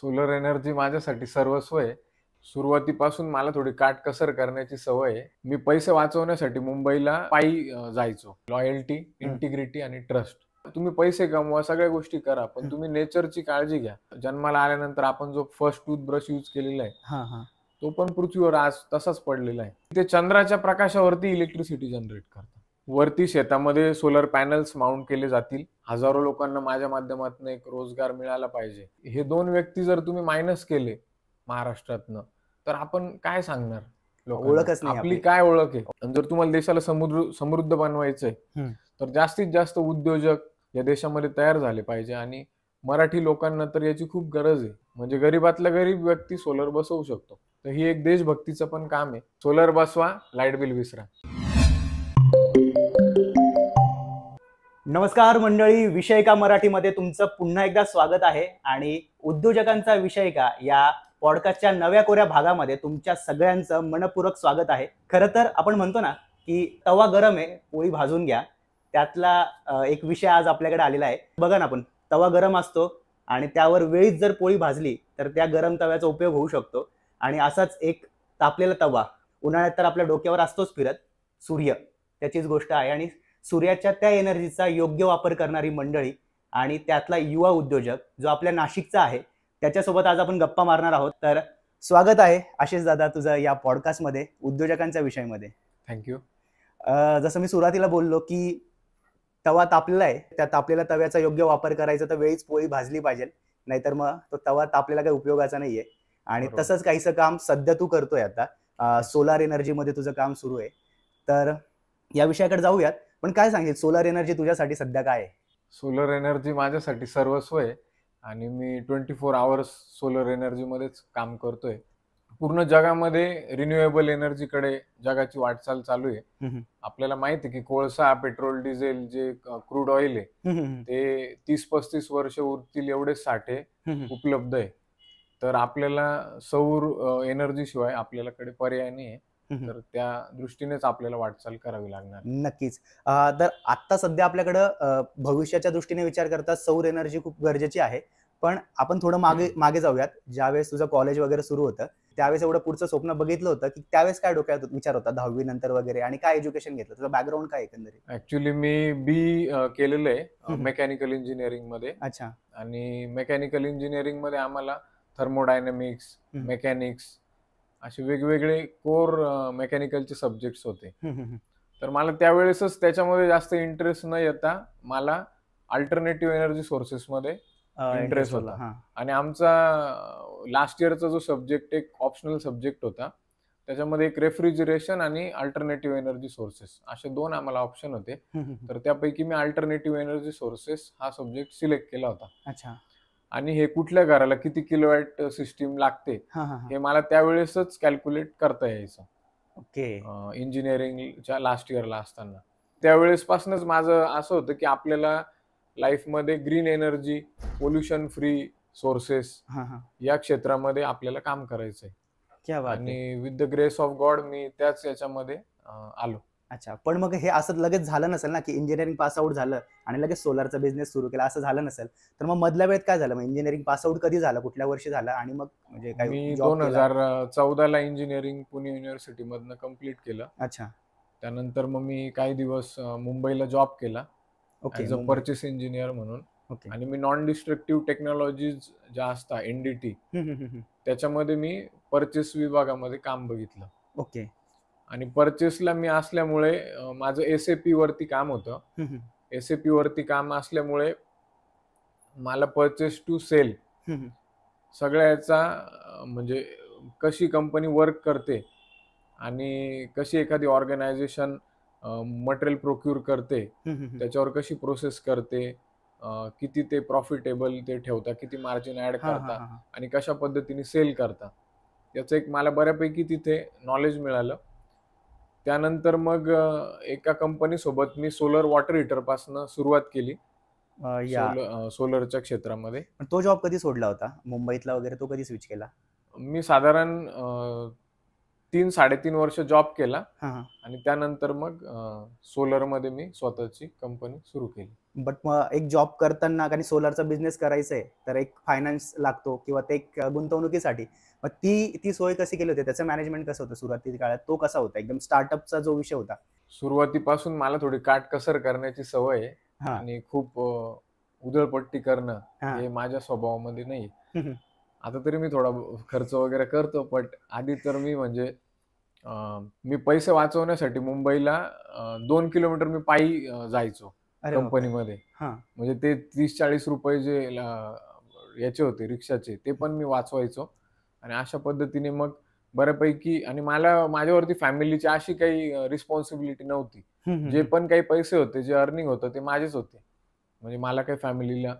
Solar energy माझ्यासाठी सर्वस्व आहे. सुरुवातीपासून मला थोडी काटकसर करण्याची सवय आहे. मी पैसे वाचवण्यासाठी मुंबईला पायी जायचो. लॉयल्टी, इंटिग्रिटी आणि ट्रस्ट. तुम्ही पैसे कमवा, सगळ्या गोष्टी करा, पण तुम्ही नेचरची काळजी घ्या. जन्माला आल्यानंतर आपण जो फर्स्ट टूथब्रश यूज केलेला आहे, तो पण पृथ्वीवर आज तसाच पडलेला आहे. ते चंद्राच्या प्रकाशावरती इलेक्ट्रिसिटी जनरेट करतात. वरती शेतामध्ये सोलर पॅनल्स माउंट केले जातील. हजारो लोकांना माझ्या माध्यमातून एक रोजगार मिळाला पाहिजे. हे 2 व्यक्ती जर तुम्ही मायनस केले महाराष्ट्रातनं, तर आपण काय सांगणार लोकांना? ओळखच नाही आपली काय ओळख आहे? आणि जर तुम्हाला देशाला समृद्ध बनवायचंय, तर जास्तीत जास्त उद्योजक या देशामध्ये तयार झाले पाहिजे आणि मराठी लोकांना तर याची खूप गरज आहे. म्हणजे गरीबातला गरीब व्यक्ती सोलर बसवू शकतो. तर ही एक देशभक्तीचं पण काम आहे. सोलर बसवा, लाईट बिल विसरा. नमस्कार मंडळी, विषय का मराठीमध्ये तुमचं पुन्हा एकदा स्वागत आहे. आणि उद्योजकांचा विषय का या पॉडकास्टच्या नव्या कोऱ्या भागामध्ये तुमच्या सगळ्यांचं मनपूर्वक स्वागत आहे. खरं तर आपण म्हणतो ना की तवा गरम आहे, पोळी भाजून घ्या. त्यातला एक विषय आज आपल्याकडे आलेला आहे. बघा ना, आपण तवा गरम असतो आणि त्यावर वेळीच जर पोळी भाजली तर त्या गरम तव्याचा उपयोग होऊ शकतो. आणि असाच एक तापलेला तवा उन्हाळ्यात तर आपल्या डोक्यावर असतोच फिरत, सूर्य, त्याचीच गोष्ट आहे. आणि सूर्याच्या त्या एनर्जीचा योग्य वापर करणारी मंडळी आणि त्यातला युवा उद्योजक जो आपल्या नाशिकचा आहे, त्याच्यासोबत आज आपण गप्पा मारणार आहोत. तर स्वागत आहे आशिष दादा तुझं या पॉडकास्टमध्ये, उद्योजकांच्या विषयामध्ये. थँक्यू. जसं मी सुरुवातीला बोललो की तवा तापलेला आहे, त्या तापलेल्या तव्याचा योग्य वापर करायचा, तर वेळीच पोळी भाजली पाहिजे, नाहीतर मग तो तवा तापलेला काही उपयोगाचा नाहीये. आणि तसंच काहीसं काम सध्या तू करतोय आता, सोलार एनर्जीमध्ये तुझं काम सुरू आहे. तर या विषयाकडे जाऊयात. पण काय सांगेल, सोलर एनर्जी तुझ्यासाठी सध्या काय आहे? सोलर एनर्जी माझ्यासाठी सर्वस्व आहे आणि मी 24 आवर्स सोलर एनर्जीमध्येच काम करतोय. पूर्ण जगामध्ये रिन्युएबल एनर्जीकडे जगाची वाटचाल चालू आहे. आपल्याला माहिती आहे की कोळसा, पेट्रोल, डिझेल, जे क्रूड ऑइल आहे, ते 30-35 वर्ष उरतील एवढेच साठे उपलब्ध आहे. तर आपल्याला सौर एनर्जी शिवाय आपल्याकडे पर्याय नाही आहे. तर त्या दृष्टीनेच आपल्याला वाटचाल करावी लागणार. नक्कीच. तर आता सध्या आपल्याकडं भविष्याच्या दृष्टीने विचार करता सौर एनर्जी खूप गरजेची आहे. पण आपण थोडं मागे जाऊयात. ज्यावेळेस तुझं कॉलेज वगैरे सुरू होतं, त्यावेळेस एवढं पुढचं स्वप्न बघितलं होतं की त्यावेळेस काय डोक्यात विचार होता 10वी नंतर वगैरे, आणि काय एज्युकेशन घेतलं, तुझं बॅकग्राऊंड काय एकंदरीत? ऍक्च्युली मी बी केलेलं आहे मेकॅनिकल इंजिनिअरिंग मध्ये. अच्छा. आणि मेकॅनिकल इंजिनिअरिंग मध्ये आम्हाला थर्मोडायनॅमिक्स, मेकॅनिक्स असे वेगवेगळे कोर मेकॅनिकलचे सब्जेक्ट्स होते. तर मला त्यावेळेसच त्याच्यामध्ये जास्त इंटरेस्ट न येता मला अल्टरनेटिव्ह एनर्जी सोर्सेसमध्ये इंटरेस्ट होता. आणि आमचा लास्ट इयरचा जो सब्जेक्ट एक ऑप्शनल सब्जेक्ट होता, त्याच्यामध्ये एक रेफ्रिजरेशन आणि अल्टरनेटिव्ह एनर्जी सोर्सेस असे 2 आम्हाला ऑप्शन होते. तर त्यापैकी मी अल्टरनेटिव्ह एनर्जी सोर्सेस हा सब्जेक्ट सिलेक्ट केला होता. अच्छा. आणि हे कुठल्या घराला किती किलोवॅट सिस्टीम लागते हे मला त्यावेळेसच कॅल्क्युलेट करता यायचं. ओके. इंजिनिअरिंगच्या लास्ट इयरला असताना त्यावेळेसपासूनच माझं असं होतं की आपल्याला लाईफमध्ये green energy, pollution free sources या क्षेत्रामध्ये आपल्याला काम करायचंय. आणि with the grace of God मी त्याच याच्यामध्ये आलो. अच्छा. पण मग हे असं लगेच झालं नसेल ना की इंजिनिअरिंग पास आउट झालं आणि लगेच सोलारचा बिझनेस सुरू केला, असं झालं नसेल. तर मग मधल्या वेळेत काय झालं? मग इंजिनिअरिंग पास आउट कधी झालं, कुठल्या वर्षी झालं, आणि मग म्हणजे काय मी 2014ला इंजिनिअरिंग पुणे युनिव्हर्सिटी मधनं कम्प्लीट केलं. अच्छा. त्यानंतर मग मी काही दिवस मुंबईला जॉब केला ऍज अ परचेस इंजिनियर म्हणून. आणि मी नॉन डिस्ट्रक्टिव्ह टेक्नॉलॉजीज ज्या असतात NDT, त्याच्यामध्ये मी परचेस विभागामध्ये काम बघितलं. ओके. आणि परचेसला मी असल्यामुळे माझं SAP वरती काम होतं. SAP वरती काम असल्यामुळे मला परचेस टू सेल सगळ्याचा म्हणजे कशी कंपनी वर्क करते आणि कशी एखादी ऑर्गनायझेशन मटेरियल प्रोक्यूर करते, त्याच्यावर कशी प्रोसेस करते, किती ते प्रॉफिटेबल ते ठेवता, किती मार्जिन ऍड करता आणि कशा पद्धतीने सेल करता, याचं एक मला बऱ्यापैकी तिथे नॉलेज मिळालं. त्यानंतर मग एका कंपनी सोबत मी सोलर वॉटर हीटर पासून सुरुवात केली सोलरच्या क्षेत्रामध्ये. तो जॉब कधी सोडला होता मुंबईतला वगैरे, तो कधी स्विच केला? मी साधारण 3-3.5 वर्ष जॉब केला आणि त्यानंतर मग सोलर मध्ये मी स्वतःची कंपनी सुरू केली. बट मग एक जॉब करताना आणि सोलारचा बिझनेस करायचा आहे तर एक फायनान्स लागतो किंवा ते एक गुंतवणुकीसाठी, मग ती सोय कशी केली होती, त्याचं मॅनेजमेंट कसं होतं सुरुवातीच्या काळात, तो कसा होता एकदम स्टार्टअपचा जो विषय होता? सुरुवातीपासून मला थोडी काटकसर करण्याची सवय आहे हा आणि खूप उधळपट्टी करणं हा हे माझ्या स्वभावामध्ये नाही. हम्म, आता तरी मी थोडा खर्च वगैरे करतो, बट आधी तर मी म्हणजे मी पैसे वाचवण्यासाठी मुंबईला 2 किलोमीटर मी पायी जायचो अरे बापरे. कंपनीमध्ये. हा म्हणजे ते 30-40 रुपये जे याचे होते रिक्षाचे, ते पण मी वाचवायचो. आणि अशा पद्धतीने मग बऱ्यापैकी, आणि मला माझ्यावरती फॅमिलीची अशी काही रिस्पॉन्सिबिलिटी नव्हती. जे पण काही पैसे होते, जे अर्निंग होतं ते माझेच होते. म्हणजे मला काही फॅमिलीला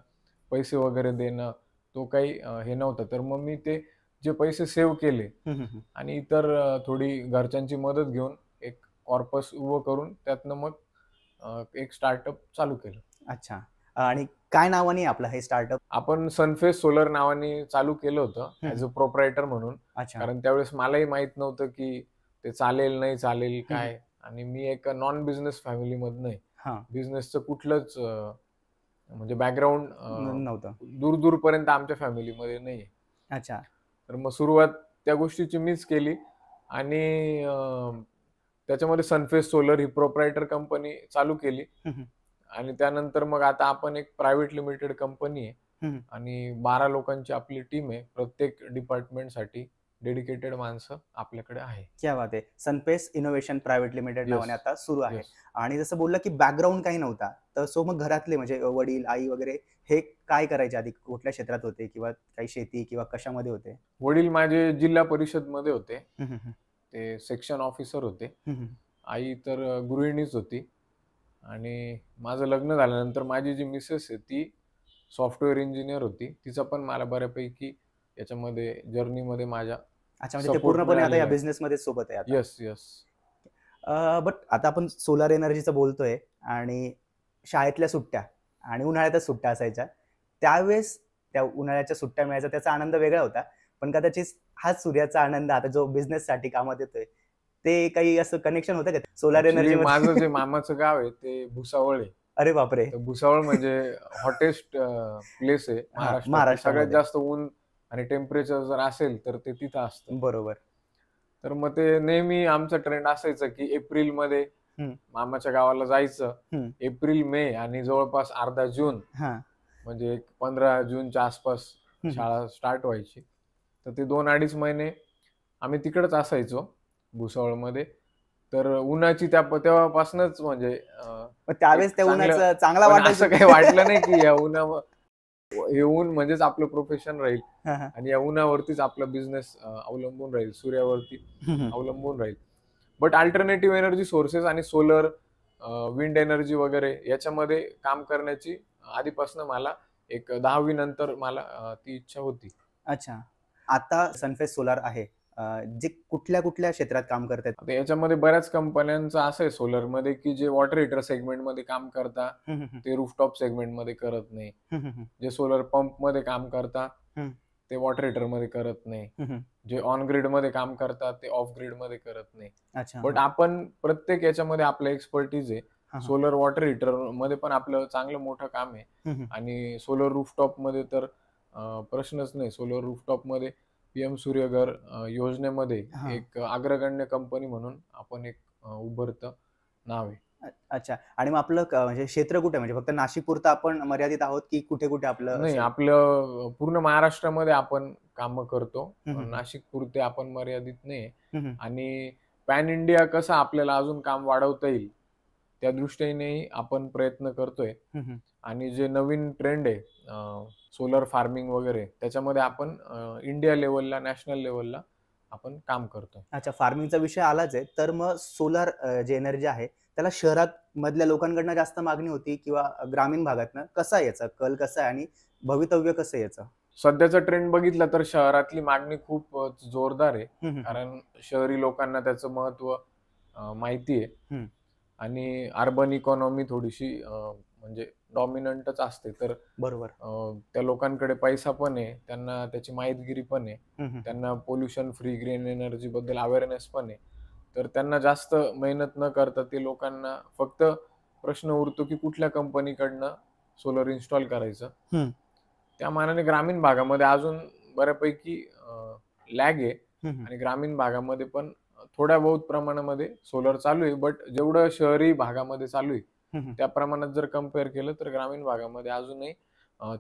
पैसे वगैरे देणं, तो काही हे नव्हतं. तर मग मी ते जे पैसे सेव्ह केले आणि इतर थोडी घरच्यांची मदत घेऊन एक कॉर्पस उभं करून त्यातनं मग एक स्टार्टअप चालू केलं. अच्छा. आणि काय नावाने आहे आपलं हे स्टार्टअप? आपण सनफेस सोलर नावाने चालू केलं होतं ॲज अ प्रोप्रायटर म्हणून. अच्छा. कारण त्यावेळेस मलाही माहीत नव्हतं की ते चालेल, नाही चालेल काय. आणि मी एक नॉन बिझनेस फॅमिलीमधनं आहे. हा बिझनेसचं कुठलंच म्हणजे बॅकग्राऊंड नव्हतं. दूर-दूरपर्यंत आमच्या फॅमिलीमध्ये नाहीये. अच्छा. तर मग सुरुवात त्या गोष्टीची मीच केली आणि त्याच्यामध्ये सनफेस सोलर ही प्रोप्रायटर कंपनी चालू केली. आणि त्यानंतर मग आता आपण एक प्रायव्हेट लिमिटेड कंपनी आहे आणि 12 लोकांची आपली टीम आहे. प्रत्येक डिपार्टमेंटसाठी डेडिकेटेड माणसं आपल्याकडे आहे. क्या बात आहे. सनपेस इनोव्हेशन प्रायव्हेट लिमिटेड येस, नावाने आता सुरू आहे. येस. आणि जसं बोललं की बॅकग्राऊंड काही नव्हता, तर सो मग घरातले म्हणजे वडील, आई वगैरे हे काय करायचे आधी? कुठल्या क्षेत्रात होते किंवा काही शेती किंवा कशामध्ये होते? वडील माझे जिल्हा परिषदमध्ये होते. हं, हं, हं. ते सेक्शन ऑफिसर होते. हं, हं. आई तर गृहिणीच होती. आणि माझं लग्न झाल्यानंतर माझी जी मिसेस आहे ती सॉफ्टवेअर इंजिनियर होती. तिचा पण मला बऱ्यापैकी याच्यामध्ये जर्नीमध्ये माझ्या अच्छा, म्हणजे ते सपोर्ट पूर्णपणे आता या मिळालेला आहे. बिझनेसमध्ये सोबत आहे आता. Yes, yes. बट आता आपण सोलार एनर्जीचं बोलतोय आणि शाळेतल्या सुट्ट्या आणि उन्हाळ्यातच सुट्ट्या असायच्या. त्यावेळेस त्या उन्हाळ्याच्या सुट्ट्या मिळायचा त्याचा आनंद वेगळा होता. पण कदाचित हाच सूर्याचा आनंद आता जो बिझनेससाठी कामात येतोय, ते काही असं कनेक्शन होतं का सोलार ॲक्चुअली माझं एनर्जीमध्ये? जे मामाचं गाव आहे ते भुसावळ आहे. अरे बापरे! तर भुसावळ म्हणजे हॉटेस्ट प्लेस आहे हां, महाराष्ट्रातली. सगळ्यात महाराष्ट्रामध्ये. जास्त ऊन आणि टेम्परेचर जर असेल तर ते तिथं असतं. बरोबर. तर मग ते नेहमी आमचा ट्रेंड असायचा की एप्रिलमध्ये हं, मामाच्या गावाला जायचं. हं. एप्रिल, मे आणि जवळपास अर्धा जून, हां. म्हणजे एक 15 जूनच्या आसपास हं, हं. शाळा स्टार्ट व्हायची. तर ते 2-2.5 महिने आम्ही तिकडंच असायचो भुसावळमध्ये. तर उन्हाची तेव्हापासूनच म्हणजे मग त्यावेळेस एक त्या चांगलं, उन्हाचं चांगला पण वाटायचं असं की? काही वाटलं नाही की या हे ऊन म्हणजेच आपलं प्रोफेशन राहील हां, हां. आणि या उन्हावरतीच आपला बिझनेस अवलंबून राहील, सूर्यावरती हं, हं. अवलंबून राहील. बट अल्टरनेटिव्ह एनर्जी सोर्सेस आणि सोलर, विंड एनर्जी वगैरे याच्यामध्ये काम करण्याची आधीपासून मला एक 10वी नंतर मला ती इच्छा होती. अच्छा. आता सनफेस सोलार आहे. जे कुठल्या-कुठल्या क्षेत्रात काम करतायत? आता याच्यामध्ये बऱ्याच कंपन्यांचं असं आहे सोलरमध्ये, की जे वॉटर हीटर सेगमेंटमध्ये काम करता, हं, हं, हं. ते रूफटॉप सेगमेंटमध्ये करत नाही. हं, हं, हं. जे सोलर पंपमध्ये काम करता, हं. ते वॉटर हीटरमध्ये करत नाही. हं, हं. जे ऑन ग्रिडमध्ये काम करतात, ते ऑफ ग्रिडमध्ये करत नाही. अच्छा. बट हां. आपण प्रत्येक याच्यामध्ये आपलं एक्सपर्टीज आहे. हां, हां. सोलर वॉटर हीटरमध्ये पण आपलं चांगलं मोठं काम आहे. हं, हं. आणि सोलर रूफटॉपमध्ये तर प्रश्नच नाही. सोलर रूफटॉपमध्ये पीएम सूर्यघर योजनेमध्ये हां. एक अग्रगण्य कंपनी म्हणून आपण एक उभरतं नाव आहे. अच्छा. आणि मग आपलं म्हणजे क्षेत्र कुठे, म्हणजे फक्त नाशिकपुरतं आपण मर्यादित आहोत की कुठे-कुठे आपलं नाही, असं? आपलं पूर्ण महाराष्ट्रामध्ये आपण कामं करतो. हं, हं, हं. नाशिकपुरते आपण मर्यादित नाही. हं, हं. आणि पॅन इंडिया कसं आपल्याला अजून काम वाढवता येईल, त्या दृष्टीनेही आपण प्रयत्न करतोय. हं, हं. आणि जे नवीन ट्रेंड आहे सोलर फार्मिंग वगैरे, त्याच्यामध्ये आपण इंडिया लेव्हलला, नॅशनल लेव्हलला आपण काम करतोय. अच्छा, फार्मिंगचा विषय आलाच आहे. तर मग सोलार जे एनर्जी आहे, त्याला शहरात मधल्या लोकांकडनं जास्त मागणी होती किंवा ग्रामीण भागातनं? कसा आहे याचा कल कसा आहे आणि भवितव्य कसं आहे याचं? सध्याचा ट्रेंड बघितला तर शहरातली मागणी खूप जोरदार आहे. हं, हं, हं. कारण शहरी लोकांना त्याचं महत्त्व माहिती आहे. हं. आणि अर्बन इकॉनॉमी थोडीशी म्हणजे डॉमिनंटच असते. तर बरोबर. त्या लोकांकडे पैसा पण आहे, त्यांना त्याची माहितगिरी पण आहे. हं, हं, हं. त्यांना पोल्युशन फ्री ग्रीन एनर्जीबद्दल अवेअरनेस पण आहे. तर त्यांना जास्त मेहनत न करता ते लोकांना फक्त प्रश्न उरतो की कुठल्या कंपनीकडनं सोलर इन्स्टॉल करायचं. त्या मानाने ग्रामीण भागामध्ये अजून बऱ्यापैकी लॅग आहे आणि ग्रामीण भागामध्ये पण थोड्या बहुत प्रमाणामध्ये सोलर चालू आहे, बट जेवढं शहरी भागामध्ये चालू आहे त्या प्रमाणात जर कम्पेअर केलं तर ग्रामीण भागामध्ये अजूनही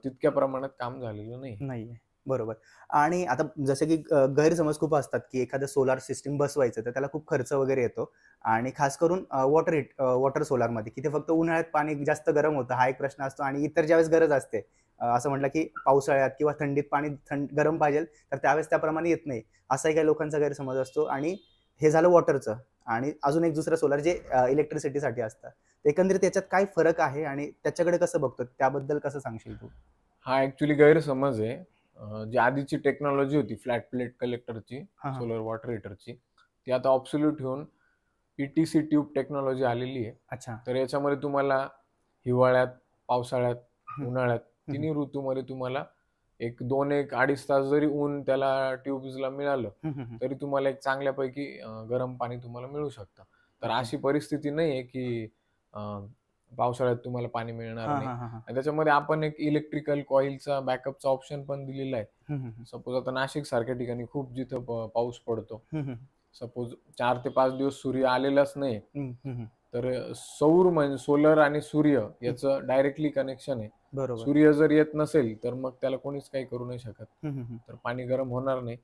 तितक्या प्रमाणात काम झालेलं नाहीये. बरोबर. आणि आता जसं की गैरसमज खूप असतात की एखादं सोलार सिस्टीम बसवायचं तर त्याला खूप खर्च वगैरे येतो आणि खास करून वॉटर सोलारमध्ये की ते फक्त उन्हाळ्यात पाणी जास्त गरम होतं हा एक प्रश्न असतो आणि इतर ज्यावेळेस गरज असते असं म्हटलं की पावसाळ्यात किंवा थंडीत पाणी गरम पाहिजे तर त्यावेळेस त्याप्रमाणे येत नाही असाही काही लोकांचा गैरसमज असतो. आणि हे झालं वॉटरचं. आणि अजून एक दुसरं सोलार जे इलेक्ट्रिसिटीसाठी असतं. एकंदरीत त्याच्यात काय फरक आहे आणि त्याच्याकडे कसं बघतो त्याबद्दल कसं सांगशील तू? हा ऍक्च्युली गैरसमज आहे. जी आधीची टेक्नॉलॉजी होती फ्लॅट प्लेट कलेक्टरची, सोलर वॉटर हीटरची, ती आता ऑब्सोल्यूट होऊन पीटीसी ट्यूब टेक्नॉलॉजी आलेली आहे. अच्छा. तर याच्यामध्ये तुम्हाला हिवाळ्यात, पावसाळ्यात, उन्हाळ्यात तिन्ही ऋतूमध्ये तुम्हाला एक 2-1-2.5 तास जरी ऊन त्याला ट्यूब्सला मिळालं तरी तुम्हाला एक चांगल्यापैकी गरम पाणी तुम्हाला मिळू शकतं. तर अशी परिस्थिती नाहीये की पावसाळ्यात तुम्हाला पाणी मिळणार नाही. आणि त्याच्यामध्ये आपण एक इलेक्ट्रिकल कॉइलचा बॅकअपचा ऑप्शन पण दिलेला आहे. सपोज आता नाशिक सारख्या ठिकाणी खूप जिथं पाऊस पडतो, सपोज 4 ते 5 दिवस सूर्य आलेलाच नाही, तर सौर म्हणजे सोलर आणि सूर्य याचं डायरेक्टली कनेक्शन आहे. सूर्य जर येत नसेल तर मग त्याला कोणीच काही करू नाही शकत, तर पाणी गरम होणार नाही.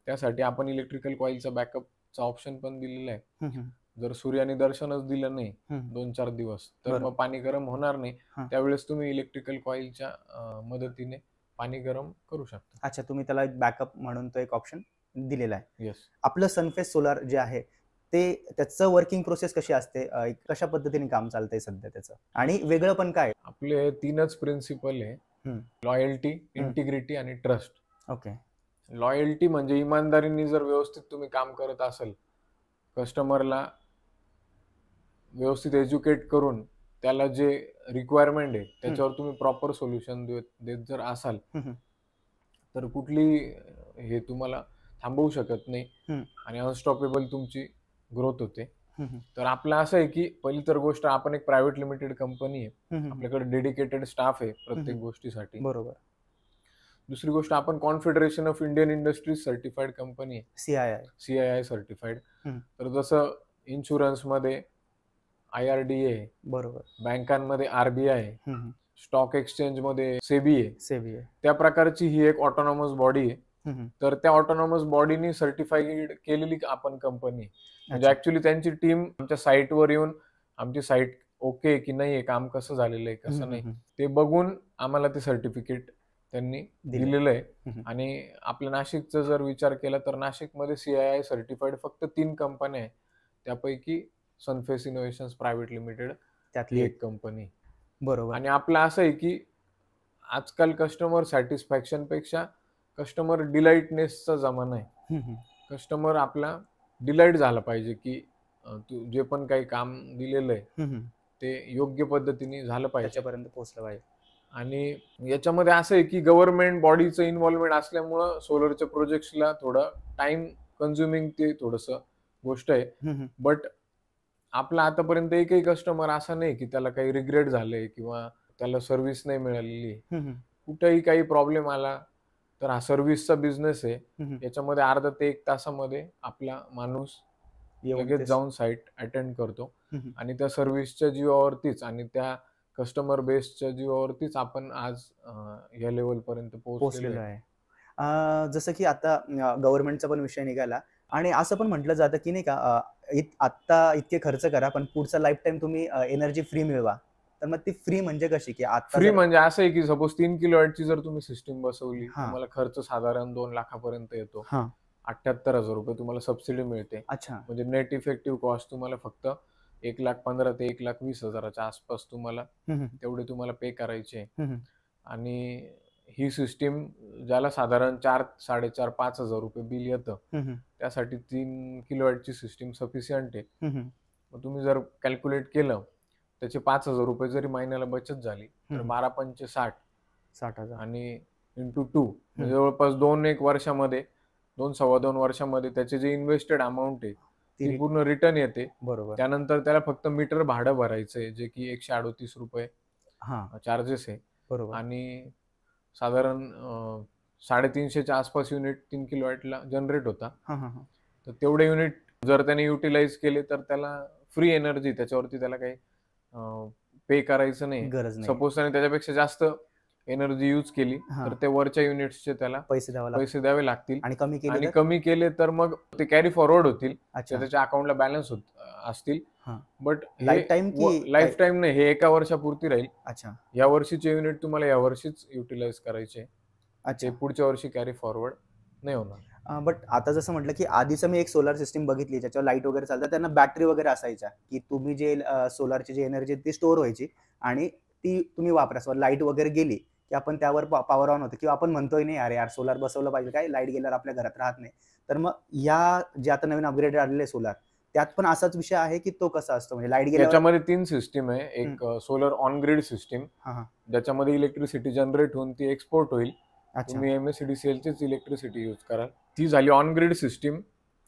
त्यासाठी आपण इलेक्ट्रिकल कॉइलचा बॅकअपचा ऑप्शन पण दिलेला आहे. जर सूर्याने दर्शनच दिलं नाही 2-4 दिवस तर मग पाणी गरम होणार नाही. त्यावेळेस तुम्ही इलेक्ट्रिकल कॉइलच्या मदतीने पाणी गरम करू शकता. अच्छा, तुम्ही त्याला एक बॅकअप म्हणून तो एक ऑप्शन दिलेला आहे. येस. आपलं सनफेस सोलार जे आहे ते त्याचं वर्किंग प्रोसेस कशी असते, कशा पद्धतीने काम चालतंय सध्या त्याचं आणि वेगळं पण काय? आपले 3च प्रिन्सिपल आहे, लॉयल्टी, इंटिग्रिटी आणि ट्रस्ट. ओके. लॉयल्टी म्हणजे इमानदारीने जर व्यवस्थित तुम्ही काम करत असाल, कस्टमरला व्यवस्थित एज्युकेट करून त्याला जे रिक्वायरमेंट आहे त्याच्यावर तुम्ही प्रॉपर सोल्युशन देत जर असाल तर कुठली हे तुम्हाला थांबवू शकत नाही आणि अनस्टॉपेबल तुमची ग्रोथ होते. तर आपलं असं आहे की पहिली तर गोष्ट आपण एक प्रायव्हेट लिमिटेड कंपनी आहे, आपल्याकडे डेडिकेटेड स्टाफ आहे प्रत्येक गोष्टीसाठी. बरोबर. दुसरी गोष्ट आपण confederation of Indian industries certified company आहे, CII सर्टिफाईड. तर जसं इन्शुरन्समध्ये IRDA, बरोबर, बँकांमध्ये RBI, स्टॉक एक्सचेंजमध्ये सेबी आहे, त्या प्रकारची ही एक ऑटोनॉमस बॉडी आहे. तर त्या ऑटोनॉमस बॉडीनी सर्टिफाईड केलेली आपण कंपनी, म्हणजे ऍक्च्युली त्यांची टीम आमच्या साईटवर येऊन आमची साईट ओके की नाहीये, काम कसं झालेलं आहे कसं नाही ते बघून आम्हाला ते सर्टिफिकेट त्यांनी दिलेलं आहे. आणि आपल्या नाशिकचा जर विचार केला तर नाशिकमध्ये CII सर्टिफाईड फक्त 3 कंपन्या आहेत, त्यापैकी सनफेस इनोव्हेशन्स प्रायव्हेट लिमिटेड त्यातली एक कंपनी. बरोबर. आणि आपलं असं आहे की आजकाल कस्टमर सॅटिस्फॅक्शन पेक्षा कस्टमर डिलाइटनेसचा जमाना आहे. कस्टमर आपला डिलाइट झाला पाहिजे की तू जे पण काही काम दिलेलं आहे ते योग्य पद्धतीने झालं पाहिजे, त्याच्यापर्यंत पोहोचलं पाहिजे. आणि याच्यामध्ये असं आहे की गव्हर्नमेंट बॉडीचं इन्व्हॉल्वमेंट असल्यामुळं सोलरच्या प्रोजेक्ट्सला थोडं टाइम कन्झ्युमिंग ते थोडंसं गोष्ट आहे. बट आपला आतापर्यंत एकही कस्टमर असा नाही की त्याला काही रिग्रेट झालंय किंवा त्याला सर्व्हिस नाही मिळालेली. कुठेही काही प्रॉब्लेम आला तर हा सर्व्हिसचा बिझनेस आहे, याच्यामध्ये अर्धा ते 1 तासामध्ये आपला माणूस लगेच जाऊन साईट अटेंड करतो आणि त्या सर्व्हिसच्या जीवावरतीच आणि त्या कस्टमर बेसच्या जीवावरतीच आपण आज या लेवल पर्यंत पोहोचलेलो आहे. जसं की आता गव्हर्नमेंटचा पण विषय निघाला आणि असं पण म्हटलं जातं की नाही का आता इतके खर्च करा पण पुढचा लाईफ टाइम तुम्ही एनर्जी फ्री मिळवा. तर मग ती फ्री म्हणजे कशी की आता फ्री म्हणजे असं आहे की सपोज 3 किलोवॅटची जर तुम्ही सिस्टीम बसवली तुम्हाला खर्च साधारण 2 लाखापर्यंत येतो. 78,000 रुपये तुम्हाला सबसिडी मिळते. अच्छा. म्हणजे नेट इफेक्टिव्ह कॉस्ट तुम्हाला फक्त 1,15,000 ते 1,20,000च्या आसपास तुम्हाला तेवढे तुम्हाला पे करायचे. आणि ही सिस्टीम ज्याला साधारण 4,500 रुपये बिल येतं त्यासाठी 3 किलोवॅटची सिस्टीम सफिशियंट आहे. मग तुम्ही जर कॅल्क्युलेट केलं त्याचे 5,000 रुपये जरी महिन्याला बचत झाली तर 12×5 = 60,000 आणि इंटू 2 म्हणजे जवळपास 2-1 वर्षामध्ये 2-2.25 वर्षामध्ये त्याचे जे इन्व्हेस्टेड अमाऊंट आहे ती पूर्ण रिटर्न येते. बरोबर. त्यानंतर त्याला फक्त मीटर भाडं भरायचंय, जे की 138 रुपये चार्जेस आहे. बरोबर. आणि साधारण 350च्या आसपास युनिट 3 किलोवॅटला जनरेट होता. तर तेवढे युनिट जर त्याने युटिलाइज केले तर त्याला फ्री एनर्जी, त्याच्यावरती त्याला काही पे करायचं नाही, गरज नाही. सपोज त्याने त्याच्यापेक्षा जास्त एनर्जी यूज केली तर ते वरच्या युनिट्सचे त्याला पैसे द्यावे लागतील. आणि कमी केले तर मग ते कॅरी फॉरवर्ड होतील, त्याच्या अकाउंटला बॅलन्स असतील. बट लाईफ टाइम नाही, हे एका वर्षापुरती राहील. या वर्षीचे युनिट तुम्हाला या वर्षीच युटिलाइज करायचे, ते पुढच्या वर्षी कॅरी फॉरवर्ड नाही होणार. बट आता जसं म्हटलं की आधीचं मी एक सोलर सिस्टीम बघितली ज्याच्यावर लाईट वगैरे चालतात, त्यांना बॅटरी वगैरे असायच्या की तुम्ही जे सोलरची जी एनर्जी ती स्टोअर व्हायची आणि ती तुम्ही वापरा. लाईट वगैरे गेली की आपण त्यावर पॉवर ऑन होतं, किंवा आपण म्हणतोय नाही अरे यार सोलर बसवलं पाहिजे, काय लाईट गेल्यावर आपल्या घरात राहत नाही. तर मग या जे आता नवीन अपग्रेड आलेले सोलर, त्यात पण असाच विषय आहे की तो कसा असतो, म्हणजे लाईट गेल्यावर? त्याच्यामध्ये 3 सिस्टीम आहे. एक सोलर ऑन ग्रिड सिस्टीम, ज्याच्यामध्ये इलेक्ट्रिसिटी जनरेट होऊन ती एक्सपोर्ट होईल. तुम्ही MSEDCLचीच इलेक्ट्रिसिटी यूज कराल, ती झाली ऑन ग्रिड सिस्टीम.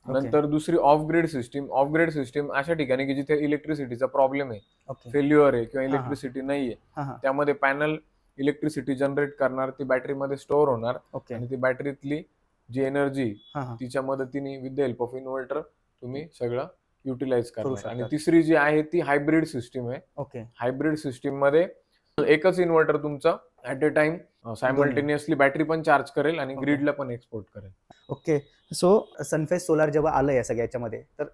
नंतर दुसरी of grid system. Of grid system अशा ठिकाणी की जिथे इलेक्ट्रिसिटीचा प्रॉब्लेम आहे, फेल्युअर आहे किंवा इलेक्ट्रिसिटी नाहीये, त्यामध्ये पॅनल इलेक्ट्रिसिटी जनरेट करणार, ती बॅटरीमध्ये स्टोअर होणार आणि ती बॅटरीतली जी एनर्जी तिच्या मदतीने with the help of inverter तुम्ही सगळं युटिलाइज करणार. आणि तिसरी जी आहे ती हायब्रिड सिस्टीम आहे. हायब्रिड सिस्टीम मध्ये एकच इन्व्हर्टर तुमचा at a time simultaneously battery पण चार्ज करेल आणि ग्रीडला पण एक्सपोर्ट करेल. सो सनफेस सोलार जेव्हा आलं या सगळ्याच्यामध्ये, तर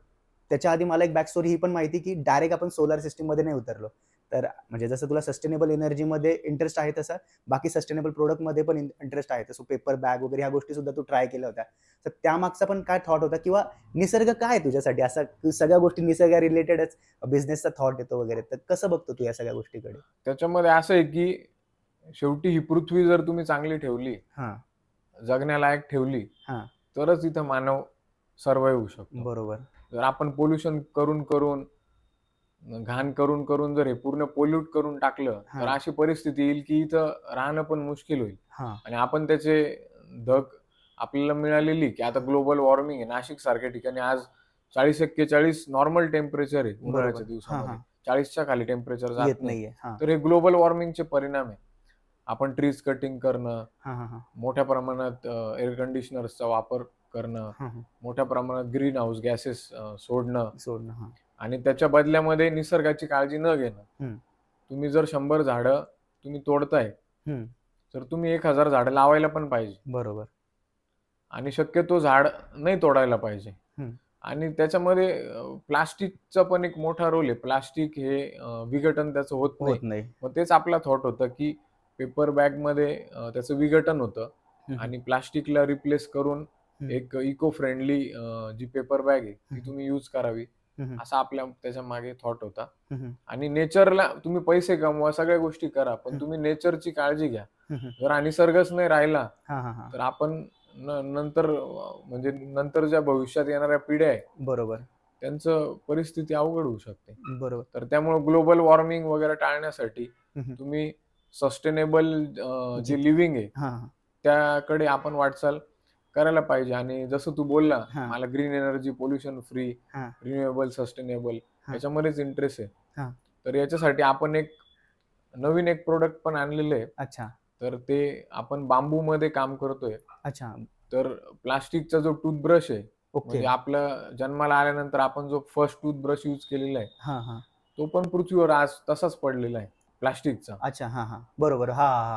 त्याच्या आधी मला एक बॅक स्टोरी ही पण माहिती की डायरेक्ट आपण सोलर सिस्टीम मध्ये नाही उतरलो. तर म्हणजे जसं तुला सस्टेनेबल एनर्जीमध्ये इंटरेस्ट आहे तसं बाकी सस्टेनेबल प्रोडक्टमध्ये पण इंटरेस्ट आहे. तसं पेपर बॅग वगैरे ह्या गोष्टी सुद्धा तू ट्राय केल्या होत्या. तर त्यामागचा पण काय थॉट होता, किंवा निसर्ग काय तुझ्यासाठी, असं सगळ्या गोष्टी निसर्ग रिलेटेडच बिझनेसचा थॉट येतो वगैरे, तर कसं बघतो तू या सगळ्या गोष्टीकडे? त्याच्यामध्ये असं आहे की शेवटी ही पृथ्वी जर तुम्ही चांगली ठेवली, जगण्यालायक ठेवली, तरच इथं मानव सर्वाइव्ह होऊ शकतो. बरोबर. जर आपण पोल्युशन करून करून, घाण करून करून जर हे पूर्ण पोल्यूट करून टाकलं तर अशी परिस्थिती येईल की इथं राहणं पण मुश्किल होईल. आणि आपण त्याचे धग आपल्याला मिळालेली की आता ग्लोबल वॉर्मिंग आहे. नाशिक सारख्या ठिकाणी आज 40-41 नॉर्मल टेम्परेचर आहे उन्हाळ्याच्या दिवसामध्ये, 40च्या खाली टेम्परेचर जात नाही. तर हे ग्लोबल वॉर्मिंगचे परिणाम आहे. आपण ट्रीज कटिंग करणं, मोठ्या प्रमाणात एअर कंडिशनर्सचा वापर करणं, मोठ्या प्रमाणात ग्रीन हाऊस गॅसेस सोडणं आणि त्याच्या बदल्यामध्ये निसर्गाची काळजी न घेणं. तुम्ही जर 100 झाडं तुम्ही तोडताय तर तुम्ही 1000 झाडं लावायला पण पाहिजे. बरोबर. आणि शक्यतो झाड नाही तोडायला पाहिजे. आणि त्याच्यामध्ये प्लास्टिकचा पण एक मोठा रोल आहे. प्लास्टिक हे विघटन त्याचं होत नाही. मग तेच आपला थॉट होतं की पेपर बॅग मध्ये त्याचं विघटन होतं आणि प्लास्टिकला रिप्लेस करून एक इको फ्रेंडली जी पेपर बॅग आहे ती तुम्ही यूज करावी, असा आपल्या त्याच्या मागे थॉट होता. आणि नेचरला तुम्ही पैसे कमवा, सगळ्या गोष्टी करा, पण तुम्ही नेचरची काळजी घ्या. जर हा निसर्गच नाही राहिला तर आपण नंतर म्हणजे नंतर ज्या भविष्यात येणाऱ्या पिढ्या आहे, बरोबर, त्यांचं परिस्थिती अवघड होऊ शकते. बरोबर. तर त्यामुळे ग्लोबल वॉर्मिंग वगैरे टाळण्यासाठी तुम्ही सस्टेनेबल जे लिव्हिंग आहे त्याकडे आपण वाटचाल करायला पाहिजे. आणि जसं तू बोलला, मला green energy, pollution free, renewable, sustainable याच्यामध्येच इंटरेस्ट आहे. तर याच्यासाठी आपण नवीन एक प्रोडक्ट पण आणलेलं आहे. तर ते आपण बांबू मध्ये काम करतोय. तर प्लास्टिकचा जो टूथब्रश आहे, म्हणजे आपलं जन्माला आल्यानंतर आपण जो फर्स्ट टूथब्रश यूज केलेला आहे तो पण पृथ्वीवर आज तसाच पडलेला आहे प्लास्टिकचा. बरोबर.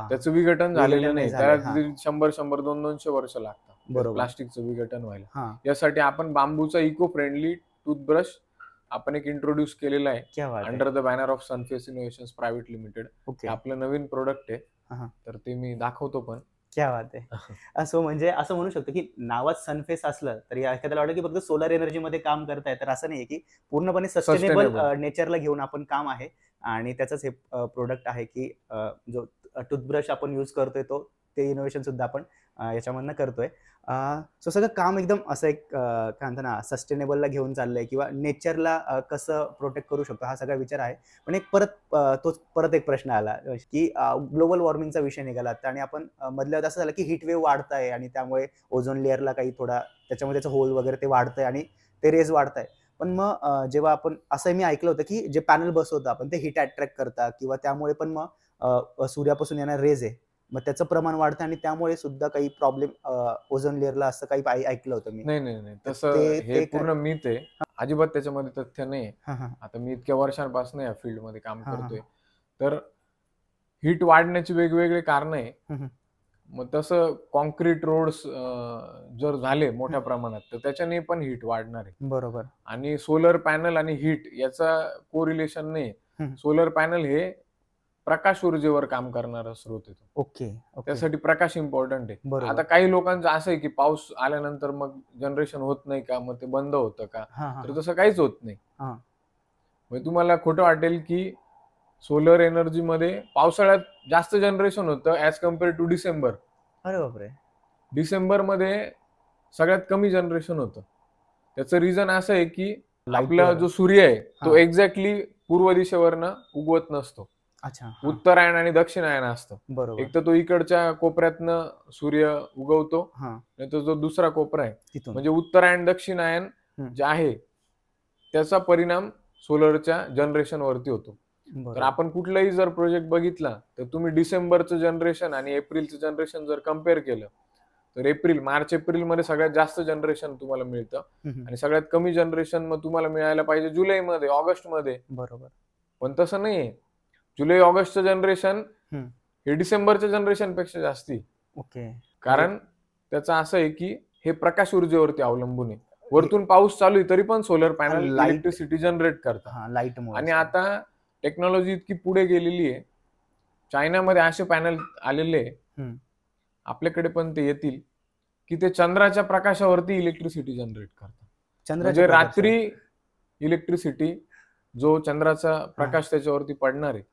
त्याचं विघटन झालेलं नाही. त्याला 100, 200 वर्ष लागतात प्लास्टिकचं विघटन व्हायला. यासाठी आपण बांबूचा इको फ्रेंडली टूथब्रश आपण एक इंट्रोड्यूस केलेला आहे under the banner of Sunface innovations private limited. आपलं नवीन प्रोडक्ट आहे. तर ते मी दाखवतो पण. क्या बात आहे. असं म्हणजे असं म्हणू शकतो की नावात सनफेस असलं तरी एखाद्याला वाटतं की फक्त सोलर एनर्जी मध्ये काम करताय, तर असं नाही की पूर्णपणे सस्टेनेबल नेचरला घेऊन आपण काम आहे. आणि त्याचंच हे प्रोडक्ट आहे की जो टूथब्रश आपण यूज करतोय ते इनोव्हेशन सुद्धा आपण याच्यामधनं करतोय. सो सगळं काम एकदम असं एक काय म्हणतात ना, सस्टेनेबलला घेऊन चाललंय किंवा नेचरला कसं प्रोटेक्ट करू शकतो हा सगळा विचार आहे. पण परत एक प्रश्न आला की ग्लोबल वॉर्मिंगचा विषय निघाला आणि आपण मधल्या असं झालं की हीट वेव्ह वाढताय आणि त्यामुळे ओझोन लेअरला काही थोडा त्याच्यामध्ये त्याचं होल वगैरे ते वाढतंय आणि ते रेज वाढताय. पण मग जेव्हा आपण असं मी ऐकलं होतं की जे पॅनल बसवतो आपण ते हीट अट्रॅक्ट करतात किंवा त्यामुळे पण मग सूर्यापासून येणारे रेज आहे मग त्याचं प्रमाण वाढतं आणि त्यामुळे सुद्धा काही प्रॉब्लेम ओझोन लेअरला असं काही ऐकलं होतं मी. नाही नाही नाही, तर तसं हे ते काय? पूर्ण मीथ आहे. अजिबात त्याच्यामध्ये तथ्य नाही. हां, हां. आता मी इतक्या वर्षांपासून या फील्डमध्ये काम हां, हां. करतोय. तर हीट वाढण्याची वेगवेगळे कारण आहे. हं, हं. मग तसं कॉन्क्रीट रोड्स जर झाले मोठ्या प्रमाणात तर त्याच्याने पण हीट वाढणार आहे. बरोबर. आणि सोलर पॅनल आणि हीट याचा कोरिलेशन नाही. हं. सोलर पॅनल हे प्रकाश ऊर्जेवर काम करणारा स्रोत आहे. Okay, okay. त्यासाठी प्रकाश इम्पॉर्टंट आहे. बरोबर. आता काही लोकांचं असं आहे की पाऊस आल्यानंतर मग जनरेशन होत नाही का, मग ते बंद होतं का? हां, हां, तर हां. तसं काहीच होत नाही. हां. म्हणजे तुम्हाला खोटं वाटेल की सोलर एनर्जीमध्ये पावसाळ्यात जास्त जनरेशन होतं ॲज कंपेअर टू डिसेंबर. अरे बापरे! डिसेंबरमध्ये सगळ्यात कमी जनरेशन होतं. त्याचं रिझन असं आहे की लाईट आपला जो सूर्य आहे तो हां. एक्झॅक्टली पूर्व दिशेवरनं उगवत नसतो. अच्छा. हां. उत्तरायण आणि दक्षिणायन असतं. बरोबर. एक तर तो इकडच्या कोपऱ्यातनं सूर्य उगवतो, हां. नाहीतर जो दुसरा कोपरा आहे तिथून. म्हणजे उत्तरायण दक्षिणायन हं. जे आहे त्याचा परिणाम सोलरच्या जनरेशनवरती होतो. तर बरोबर. आपण कुठलाही जर प्रोजेक्ट बघितला तर तुम्ही डिसेंबरचं जनरेशन आणि एप्रिलचं जनरेशन जर कम्पेअर केलं तर मार्च एप्रिलमध्ये सगळ्यात जास्त जनरेशन तुम्हाला मिळतं हं, हं. आणि सगळ्यात कमी जनरेशन मग तुम्हाला मिळायला पाहिजे जुलैमध्ये, ऑगस्टमध्ये. बरोबर. पण तसं नाहीये. जुलै ऑगस्टचं जनरेशन हं. हे डिसेंबरच्या जनरेशनपेक्षा जास्ती. ओके. कारण त्याचं असं आहे की हे प्रकाश ऊर्जेवरती अवलंबून आहे. वरतून पाऊस चालू आहे तरी पण solar panel light electricity generate करतात. हां, लाईटमुळे. आणि आता टेक्नॉलॉजी इतकी पुढे गेलेली आहे. चायनामध्ये असे पॅनल आलेले आहे. हं. आपल्याकडे पण ते येतील की ते चंद्राच्या प्रकाशावरती इलेक्ट्रिसिटी जनरेट करतात. चंद्राच्या म्हणजे प्रकाशावर. रात्री इलेक्ट्रिसिटी जो चंद्राचा प्रकाश त्याच्यावरती पडणार आहे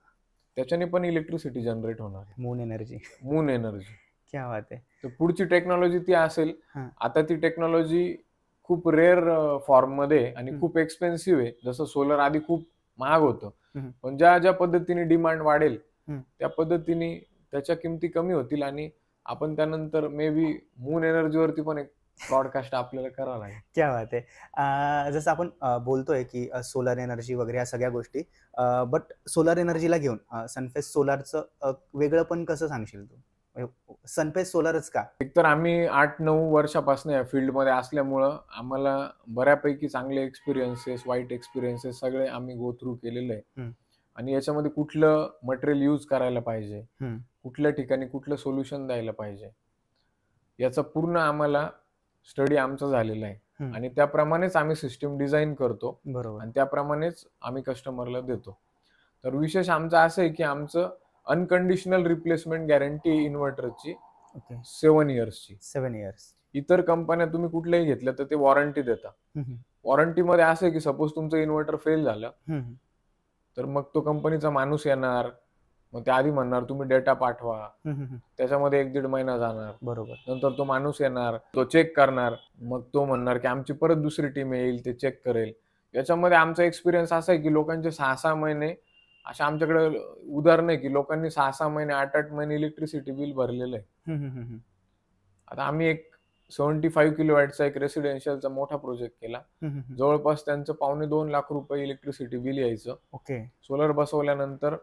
त्याच्याने पण इलेक्ट्रिसिटी जनरेट होणार आहे. Moon energy. Moon energy. क्या बात आहे. तर पुढची टेक्नॉलॉजी ती असेल. हां. आता ती टेक्नॉलॉजी खूप रेअर फॉर्ममध्ये आणि हं. खूप एक्सपेन्सिव्ह आहे. जसं सोलर आधी खूप महाग होतं. हं. पण ज्या ज्या पद्धतीने डिमांड वाढेल हं. त्या पद्धतीने त्याच्या किमती कमी होतील आणि आपण त्यानंतर मे बी मून एनर्जीवरती पण एक ब्रॉडकास्ट आपल्याला करावं लागेल. क्या बात आहे. जसं आपण बोलतोय की सोलर एनर्जी वगैरे ह्या सगळ्या गोष्टी बट सोलर एनर्जीला घेऊन सनफेस सोलारचं वेगळं पण कसं सांगशील तू? सनफेस सोलरच का? एकतर आम्ही 8-9 वर्षापासून या फील्डमध्ये असल्यामुळं आम्हाला बऱ्यापैकी चांगले एक्सपिरियन्सेस, वाईट एक्सपिरियन्सेस सगळे आम्ही गो थ्रू केलेले आहे. हं. आणि याच्यामध्ये कुठलं मटेरियल यूज करायला पाहिजे, हं. कुठल्या ठिकाणी कुठलं सोल्युशन द्यायला पाहिजे, याचा पूर्ण आम्हाला स्टडी आमचा झालेला आहे. हं. आणि त्याप्रमाणेच आम्ही सिस्टीम डिझाईन करतो बरोबर. आणि त्याप्रमाणेच आम्ही कस्टमरला देतो. तर विशेष आमचं असं आहे की आमचं अनकंडिशनल रिप्लेसमेंट गॅरंटी इन्व्हर्टरची ओके. 7 इयर्सची. 7 इयर्स. इतर कंपन्या तुम्ही कुठल्याही घेतल्या तर ते वॉरंटी देतात. हं, हं. वॉरंटीमध्ये असं आहे की सपोज तुमचं इन्व्हर्टर फेल झालं हं, हं. तर मग तो कंपनीचा माणूस येणार. मग ते आधी म्हणणार तुम्ही डेटा पाठवा. हं, हं, हं. त्याच्यामध्ये 1-1.5 महिना जाणार. बरोबर. नंतर तो माणूस येणार, तो चेक करणार. मग तो म्हणणार की आमची परत दुसरी टीम येईल, ते चेक करेल. याच्यामध्ये आमचा एक्सपिरियन्स असा आहे की लोकांचे 6-6 महिने अशा आमच्याकडे उदाहरण आहे की लोकांनी 6-6 महिने, 8-8 महिने इलेक्ट्रिसिटी बिल भरलेलं आहे. हं, हं, हं, हं. आता आम्ही एक 75 किलोवॅटचा एक रेसिडेन्शियलचा मोठा प्रोजेक्ट केला. हं, हं, हं. जवळपास त्यांचं ₹2.25 लाख इलेक्ट्रिसिटी बिल यायचं. ओके. सोलर बसवल्यानंतर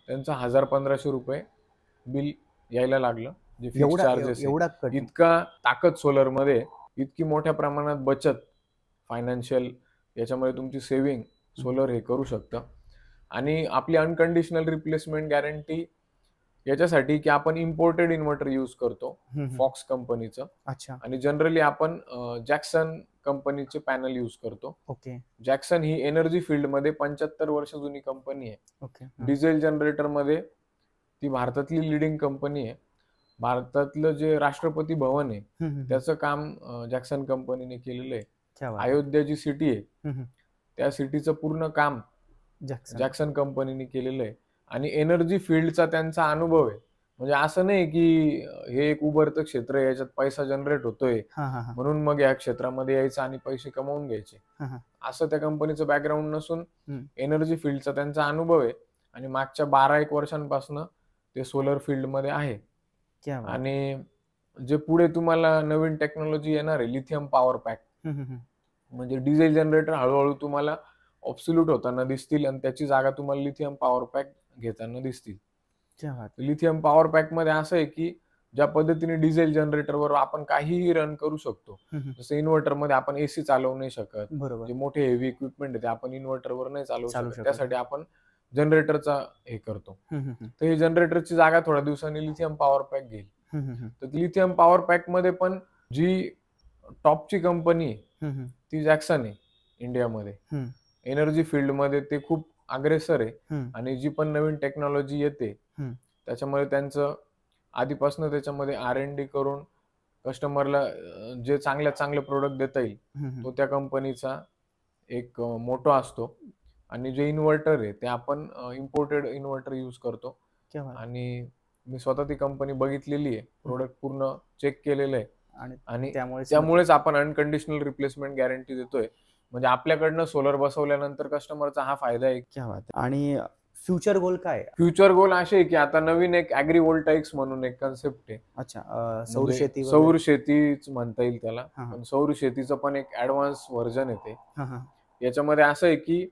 त्यांचं ₹1000-1500 बिल यायला लागलं. जे फिक्स चार्जेस आहे. एवढा कट. इतका ताकद सोलरमध्ये, इतकी मोठ्या प्रमाणात बचत, फायनान्शियल याच्यामध्ये तुमची सेव्हिंग सोलर हे करू शकतं. आणि आपली अनकंडिशनल रिप्लेसमेंट गॅरंटी याच्यासाठी की आपण इम्पोर्टेड इन्व्हर्टर यूज करतो, हं, हं. फॉक्स कंपनीचं. अच्छा. आणि जनरली आपण जॅक्सन कंपनीचे पॅनल यूज करतो. ओके. जॅक्सन ही एनर्जी फील्डमध्ये 75 वर्ष जुनी कंपनी आहे. ओके. हं. डिझेल जनरेटरमध्ये ती भारतातली लीडिंग कंपनी आहे. भारतातलं जे राष्ट्रपती भवन आहे हं, हं, हं. त्याचं काम जॅक्सन कंपनीने केलेलं आहे. क्या बात आहे. अयोध्या जी सिटी आहे हं, हं. त्या सिटीचं पूर्ण काम जॅक्सन. जॅक्सन कंपनीने केलेलं आहे. आणि एनर्जी फील्डचा त्यांचा अनुभव आहे. म्हणजे असं नाही की हे एक उभरतं क्षेत्र आहे, याच्यात पैसा जनरेट होतोय हां, हां, हां. म्हणून मग या क्षेत्रामध्ये यायचं आणि पैसे कमवून घ्यायचे. हां, हां. असं त्या कंपनीचं बॅकग्राऊंड नसून हं. एनर्जी फील्डचा त्यांचा अनुभव आहे आणि मागच्या 12-1 वर्षांपासून ते सोलर फील्डमध्ये आहे. क्या बात. आणि जे पुढे तुम्हाला नवीन टेक्नॉलॉजी येणार आहे लिथियम पॉवर पॅक. हं, हं, हं. म्हणजे डिझेल जनरेटर हळूहळू तुम्हाला ऑब्सोल्यूट होताना दिसतील आणि त्याची जागा तुम्हाला लिथियम पॉवर पॅक घेताना दिसतील. लिथियम पॉवर पॅक मध्ये असं आहे की ज्या पद्धतीने डिझेल जनरेटरवर आपण काहीही रन करू शकतो, जसं इन्व्हर्टर मध्ये आपण एसी चालवू नाही शकत, बरोबर. जे मोठे हेवी इक्विपमेंट आहे ते आपण इन्व्हर्टरवर नाही चालवू चालू शकत, शकत. त्यासाठी आपण जनरेटरचा हे करतो. हम्म. तर ही जनरेटरची जागा थोड्या दिवसांनी लिथियम पॉवर पॅक घेईल. हम्म. तर लिथियम पॉवर पॅक मध्ये पण जी टॉपची कंपनी हम्म. ती जॅक्सन आहे इंडियामध्ये. हम्म. एनर्जी फील्ड मध्ये ते खूप अग्रेसर आहे हम्म. आणि जी पण नवीन टेक्नॉलॉजी येते हम्म. त्याच्यामध्ये त्यांचं आधीपासून त्याच्यामध्ये R&D करून कस्टमरला जे चांगल्यात चांगले प्रोडक्ट देता येईल तो त्या कंपनीचा एक मोटो असतो. आणि जे इन्व्हर्टर आहे ते आपण इम्पोर्टेड इन्व्हर्टर यूज करतो. आणि मी स्वतः ती कंपनी बघितलेली आहे, प्रोडक्ट पूर्ण चेक केलेलं आहे आणि त्यामुळेच आपण अनकंडिशनल रिप्लेसमेंट गॅरंटी देतोय. म्हणजे आपल्याकडनं सोलर बसवल्यानंतर कस्टमरचा हा फायदा आहे. क्या बात आहे. आणि फ्युचर गोल काय? फ्युचर गोल असे आहे की आता नवीन एक ॲग्रीव्होल्टाईक्स म्हणून एक कन्सेप्ट आहे. अच्छा, सौर शेती. सौर शेतीच म्हणता येईल त्याला, पण सौर शेतीचं पण एक ऍडव्हान्स व्हर्जन आहे ते. याच्यामध्ये असं आहे की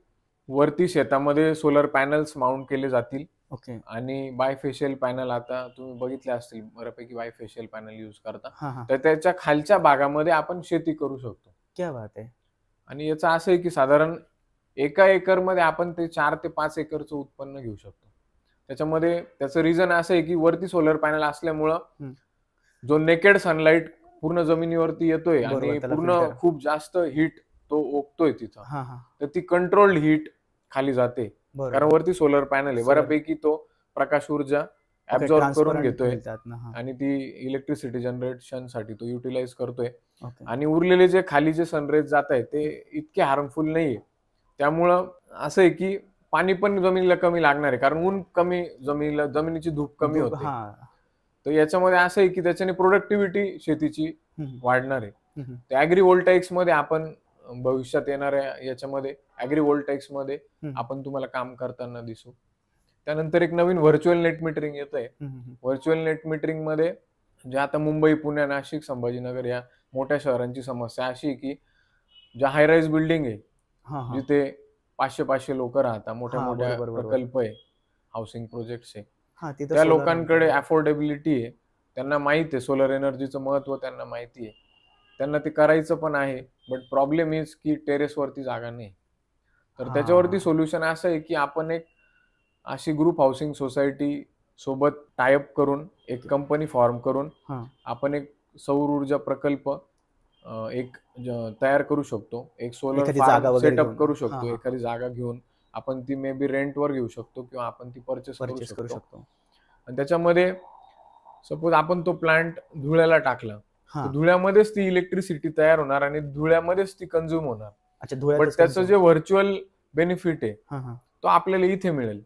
वरती शेतामध्ये सोलर पॅनल्स माउंट केले जातील. ओके. आणि बायफेशियल पॅनल आता तुम्ही बघितले असतील बऱ्यापैकी बायफेशियल पॅनल यूज करता, तर त्याच्या खालच्या भागामध्ये आपण शेती करू शकतो. क्या बात आहे. आणि याचं असं आहे की साधारण एका एकर मध्ये आपण ते 4 ते 5 एकरचं उत्पन्न घेऊ शकतो. त्याच्यामध्ये त्याचं रिझन असं आहे की वरती सोलर पॅनल असल्यामुळं जो नेकेड सनलाइट पूर्ण जमिनीवरती येतोय आणि पूर्ण खूप जास्त हीट तो ओकतोय तिथं, तर ती कंट्रोल्ड हीट खाली जाते. कारण वरती सोलर पॅनल आहे, बऱ्यापैकी तो प्रकाश ऊर्जा ऍब्झॉर्ब करून घेतोय आणि ती इलेक्ट्रिसिटी जनरेशन साठी तो युटिलाइज करतोय. आणि उरलेले जे खाली जे सनरेज जात आहे ते इतके हार्मफुल नाहीये. त्यामुळं असं आहे की पाणी पण जमिनीला कमी लागणार आहे, कारण ऊन कमी जमिनीची धूप कमी होते. तर याच्यामध्ये असं आहे की त्याच्याने प्रोडक्टिव्हिटी शेतीची वाढणार आहे. त्या ॲग्रीव्होल्टाईक्स मध्ये आपण भविष्यात येणाऱ्या याच्यामध्ये ॲग्रीव्होल्टाईक्स मध्ये आपण तुम्हाला काम करताना दिसू. त्यानंतर एक नवीन व्हर्च्युअल नेट मीटरिंग येत आहे. व्हर्च्युअल नेट मीटरिंग मध्ये जे आता मुंबई, पुणे, नाशिक, संभाजीनगर या मोठ्या शहरांची समस्या अशी आहे की ज्या हायराईज बिल्डिंग आहे, जिथे 500-500 लोक राहतात, मोठ्या मोठ्या प्रकल्प आहे, हाऊसिंग प्रोजेक्ट्स आहे, त्या लोकांकडे अफोर्डेबिलिटी आहे, त्यांना माहित आहे सोलर एनर्जीचं महत्व, त्यांना माहिती आहे, त्यांना ते करायचं पण आहे. बट प्रॉब्लेम इज की टेरेसवरती जागा नाही. तर त्याच्यावरती सोल्युशन असं आहे की आपण एक अशी ग्रुप हाऊसिंग सोसायटी सोबत टायअप करून एक कंपनी फॉर्म करून आपण एक सौर ऊर्जा प्रकल्प एक तयार करू शकतो, एक सोलर फार्म सेटअप करू शकतो. एखादी जागा घेऊन आपण ती मे बी रेंटवर घेऊ शकतो किंवा आपण ती परचेस करू शकतो. आणि त्याच्यामध्ये सपोज आपण तो प्लांट धुळ्याला टाकला, तर धुळ्यामध्येच ती इलेक्ट्रिसिटी तयार होणार आणि धुळ्यामध्येच ती कंझ्युम होणार. बट त्याचं जे व्हर्च्युअल बेनिफिट आहे तो आपल्याला इथे मिळेल.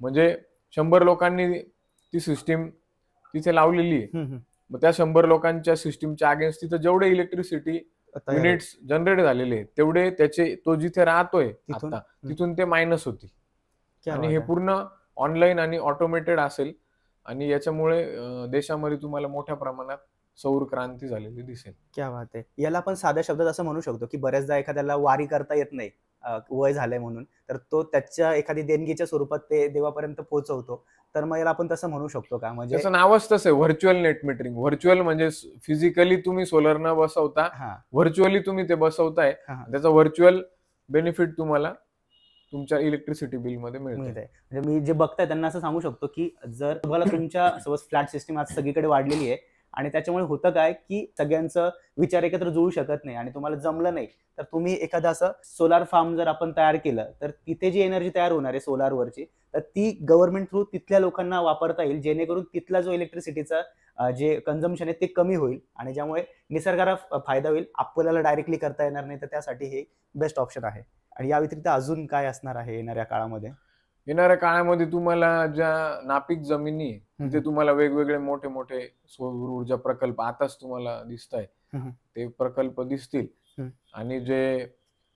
म्हणजे 100 लोकांनी ती सिस्टीम तिथे लावलेली आहे, मग त्या 100 लोकांच्या सिस्टीमच्या अगेन्स्ट तिथं जेवढे इलेक्ट्रिसिटी युनिट्स जनरेट झालेले आहेत तेवढे त्याचे तो जिथे राहतोय आता तिथून ते मायनस होतील. आणि हे पूर्ण ऑनलाईन आणि ऑटोमेटेड असेल आणि याच्यामुळे देशामध्ये तुम्हाला मोठ्या प्रमाणात सौर क्रांती झालेली दिसेल. क्या बात आहे. याला आपण साध्या शब्दात असं म्हणू शकतो की बऱ्याचदा एखाद्याला वारी करता येत नाही, वय झालंय म्हणून, तर तो त्याच्या एखादी देणगीच्या स्वरूपात ते देवापर्यंत पोहोचवतो. तर मग याला आपण तसं म्हणू शकतो का? म्हणजे त्याचं नावच तसं आहे, व्हर्च्युअल नेट मीटरिंग. व्हर्च्युअल म्हणजे फिजिकली तुम्ही सोलर न बसवता व्हर्च्युअली तुम्ही ते बसवताय, त्याचा व्हर्च्युअल बेनिफिट तुम्हाला तुमच्या इलेक्ट्रिसिटी बिल मध्ये मिळते. म्हणजे मी जे बघताय त्यांना असं सांगू शकतो की जर तुम्हाला तुमच्या सपोज फ्लॅट सिस्टीम आज सगळीकडे वाढलेली आहे आणि त्याच्यामुळे होतं काय की सगळ्यांचं विचार एकत्र जुळू शकत नाही आणि तुम्हाला जमलं नाही, तर तुम्ही एखादं असं सोलार फार्म जर आपण तयार केलं तर तिथे जी एनर्जी तयार होणार आहे सोलारवरची, तर ती गव्हर्नमेंट थ्रू तिथल्या लोकांना वापरता येईल, जेणेकरून तिथला जो इलेक्ट्रिसिटीचा जे कन्झम्पशन आहे ते कमी होईल आणि ज्यामुळे निसर्गाला फायदा होईल. आपल्याला डायरेक्टली करता येणार नाही, तर त्यासाठी हे बेस्ट ऑप्शन आहे. आणि या व्यतिरिक्त अजून काय असणार आहे येणाऱ्या काळामध्ये? येणाऱ्या काळामध्ये तुम्हाला ज्या नापीक जमिनी तिथे तुम्हाला वेगवेगळे मोठे मोठे सौर ऊर्जा प्रकल्प आताच तुम्हाला दिसत आहे, ते प्रकल्प दिसतील. आणि जे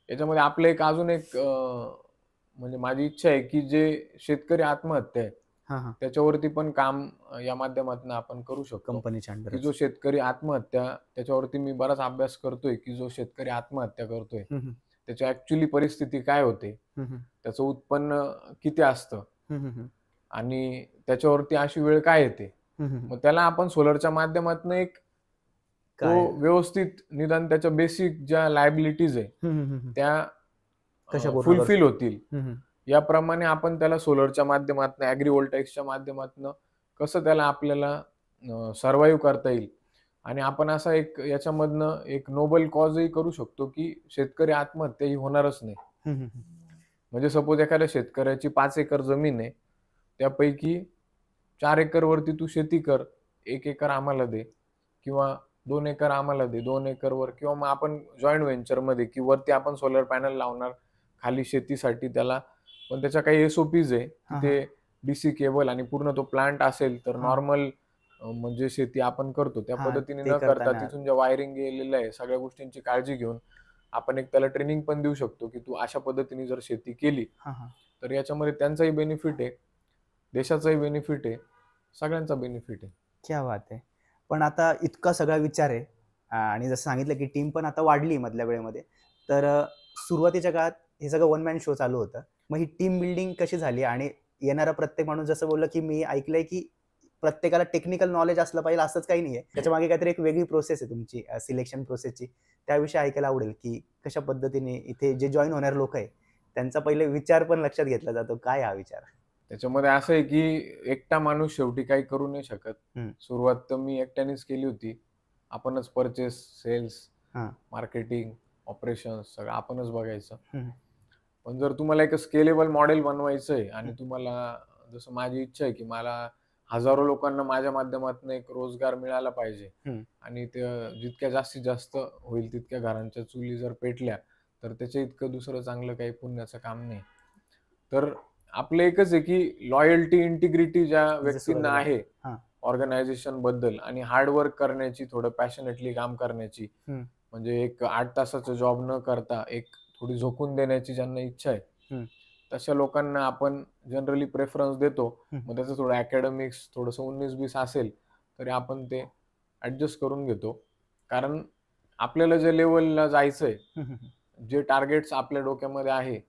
याच्यामध्ये आपलं एक अजून एक म्हणजे माझी इच्छा आहे की जे शेतकरी आत्महत्या आहे त्याच्यावरती पण काम या माध्यमातून आपण करू शकतो कंपनीच्या की अंडर. जो शेतकरी आत्महत्या, त्याच्यावरती मी बराच अभ्यास करतोय की जो शेतकरी आत्महत्या करतोय त्याची ऍक्च्युली परिस्थिती काय होते, त्याचं उत्पन्न किती असतं आणि त्याच्यावरती अशी वेळ काय येते. मग त्याला आपण सोलरच्या माध्यमातून एक तो व्यवस्थित निदान त्याच्या बेसिक ज्या लायबिलिटीज आहे त्या फुलफिल होतील याप्रमाणे आपण त्याला सोलरच्या माध्यमातून, ॲग्रीव्होल्टाईक्सच्या माध्यमातून कसं त्याला आपल्याला सर्व्हाइव्ह करता येईल. आणि आपण असा एक याच्यामधनं एक नोबल कॉजही करू शकतो की शेतकरी आत्महत्या ही होणारच नाही. म्हणजे सपोज एखाद्या शेतकऱ्याची 5 एकर जमीन आहे, त्यापैकी 4 एकरवरती तू शेती कर, 1 एकर आम्हाला दे किंवा 2 एकर आम्हाला दे, 2 एकरवर किंवा मग आपण जॉईंट व्हेंचरमध्ये की वरती आपण सोलर पॅनल लावणार, खाली शेतीसाठी त्याला. पण त्याच्या काही SOPs आहे, ते DC केबल आणि पूर्ण तो प्लांट असेल तर नॉर्मल म्हणजे शेती आपण करतो त्या पद्धतीने न करता तिथून ज्या वायरिंग गेलेलं आहे सगळ्या गोष्टींची काळजी घेऊन आपण एक त्याला ट्रेनिंग पण देऊ शकतो की तू अशा पद्धतीने जर शेती केली तर याच्यामध्ये त्यांचाही बेनिफिट आहे, देशाचाही बेनिफिट आहे, सगळ्यांचा बेनिफिट आहे. क्या बात आहे. पण आता इतका सगळा विचार आहे आणि जसं सांगितलं की टीम पण आता वाढली मधल्या वेळेमध्ये, तर सुरुवातीच्या काळात हे सगळं वन मॅन शो चालू होतं. मग ही टीम बिल्डिंग कशी झाली आणि येणारा प्रत्येक माणूस जसं बोललं की मी ऐकलंय की प्रत्येकाला टेक्निकल नॉलेज असलं पाहिजे असंच काही नाहीये, त्याच्या मागे काहीतरी एक वेगळी प्रोसेस आहे तुमची सिलेक्शन प्रोसेसची, त्याविषयी ऐकायला आवडेल की कशा पद्धतीने इथे जे जॉईन होणारे लोक आहे त्यांचा पहिले विचार पण लक्षात घेतला जातो, काय हा विचार. त्याच्यामध्ये असं आहे की एकटा माणूस शेवटी काही करू नाही शकत. सुरुवात तर मी एकट्यानेच केली होती. आपणच परचेस, सेल्स, मार्केटिंग, ऑपरेशन्स सगळं आपणच बघायचं. पण जर तुम्हाला एक स्केलेबल मॉडेल बनवायचंय आणि तुम्हाला जसं माझी इच्छा आहे की मला हजारो लोकांना माझ्या माध्यमातून एक रोजगार मिळाला पाहिजे आणि ते जितक्या जास्तीत जास्त होईल तितक्या घरांच्या चुली जर पेटल्या तर त्याच्या इतकं दुसरं चांगलं काही पुण्याचं काम नाही. तर आपलं एकच आहे की लॉयल्टी, इंटिग्रिटी ज्या व्यक्तींना आहे ऑर्गनायझेशन बद्दल आणि हार्डवर्क करण्याची, थोडं पॅशनेटली काम करण्याची, म्हणजे एक 8 तासाचा जॉब न करता एक थोडी झोकून देण्याची ज्यांना इच्छा आहे तशा लोकांना आपण जनरली प्रेफरन्स देतो. मग त्याचं थोडं अकॅडमिक्स थोडंसं 19-20 असेल तरी आपण ते ऍडजस्ट करून घेतो. कारण आपल्याला जे लेवलला जायचंय, जे टार्गेट्स आपल्या डोक्यामध्ये आहे,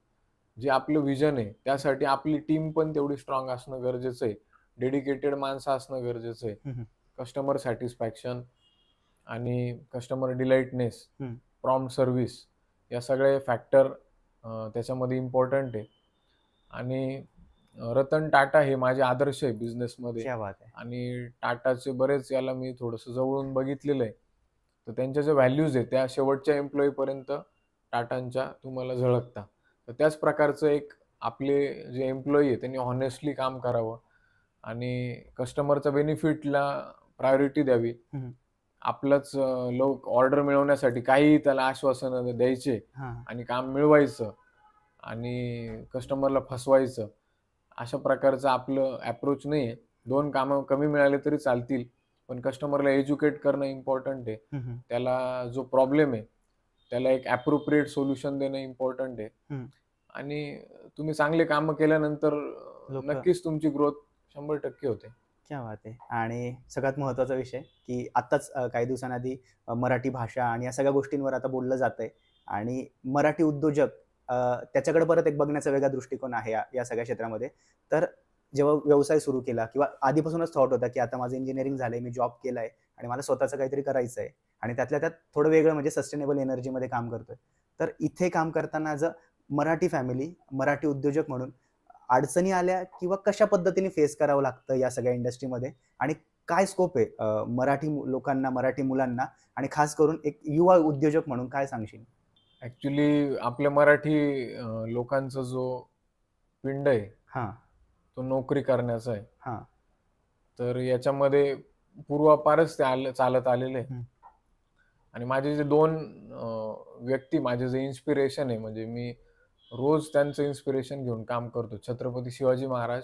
जे आपलं विजन आहे, त्यासाठी आपली टीम पण तेवढी स्ट्रॉंग असणं गरजेचं आहे, डेडिकेटेड माणसं असणं गरजेचं आहे. कस्टमर सॅटिस्फॅक्शन आणि कस्टमर डिलाइटनेस, प्रॉम्प्ट सर्व्हिस या सगळे फॅक्टर त्याच्यामध्ये इम्पॉर्टंट आहे. आणि रतन टाटा हे माझे आदर्श आहे बिझनेसमध्ये आणि टाटाचे बरेच याला मी थोडंसं जवळून बघितलेलं आहे. तर त्यांच्या ज्या व्हॅल्यूज आहेत त्या शेवटच्या एम्प्लॉई पर्यंत टाटांच्या तुम्हाला झळकता. तर त्याच प्रकारचं एक आपले जे एम्प्लॉई आहे त्यांनी हॉनेस्टली काम करावं आणि कस्टमरच्या बेनिफिटला प्रायोरिटी द्यावी. आपलंच लोक ऑर्डर मिळवण्यासाठी काही त्याला आश्वासन द्यायचे आणि काम मिळवायचं आणि कस्टमरला फसवायचं, अशा प्रकारचं आपलं अप्रोच नाही आहे. 2 कामं कमी मिळाले तरी चालतील पण कस्टमरला एज्युकेट करणं इम्पॉर्टंट आहे. त्याला जो प्रॉब्लेम आहे त्याला एक ॲप्रोप्रिएट सोल्युशन देणं इम्पॉर्टंट आहे. आणि तुम्ही चांगले कामं केल्यानंतर नक्कीच तुमची ग्रोथ 100% होते. क्या बात आहे. आणि सगळ्यात महत्त्वाचा विषय की आत्ताच काही दिवसांआधी मराठी भाषा आणि या सगळ्या गोष्टींवर आता बोललं जातंय आणि मराठी उद्योजक त्याच्याकडे परत एक बघण्याचा वेगळा दृष्टिकोन आहे या सगळ्या क्षेत्रामध्ये. तर जेव्हा व्यवसाय सुरू केला किंवा आधीपासूनच थॉट होता की आता माझं इंजिनिअरिंग झालंय, मी जॉब केलाय आणि मला स्वतःचं काहीतरी करायचं आहे आणि त्यातल्या त्यात थोडं वेगळं म्हणजे सस्टेनेबल एनर्जीमध्ये काम करतोय. तर इथे काम करताना as a Marathi family, Marathi उद्योजक म्हणून अडचणी आल्या किंवा कशा पद्धतीने फेस करावं लागतं या सगळ्या इंडस्ट्रीमध्ये आणि काय स्कोप आहे मराठी लोकांना, मराठी मुलांना आणि खास करून एक युवा उद्योजक म्हणून काय सांगशील? ऍक्च्युली आपल्या मराठी लोकांचा जो पिंड आहे तो नोकरी करण्याचा आहे. तर याच्यामध्ये पूर्वापारच ते चालत आलेले आहे. आणि माझे जे 2 व्यक्ती माझे जे इन्स्पिरेशन आहे, म्हणजे मी रोज त्यांचं इन्स्पिरेशन घेऊन काम करतो, छत्रपती शिवाजी महाराज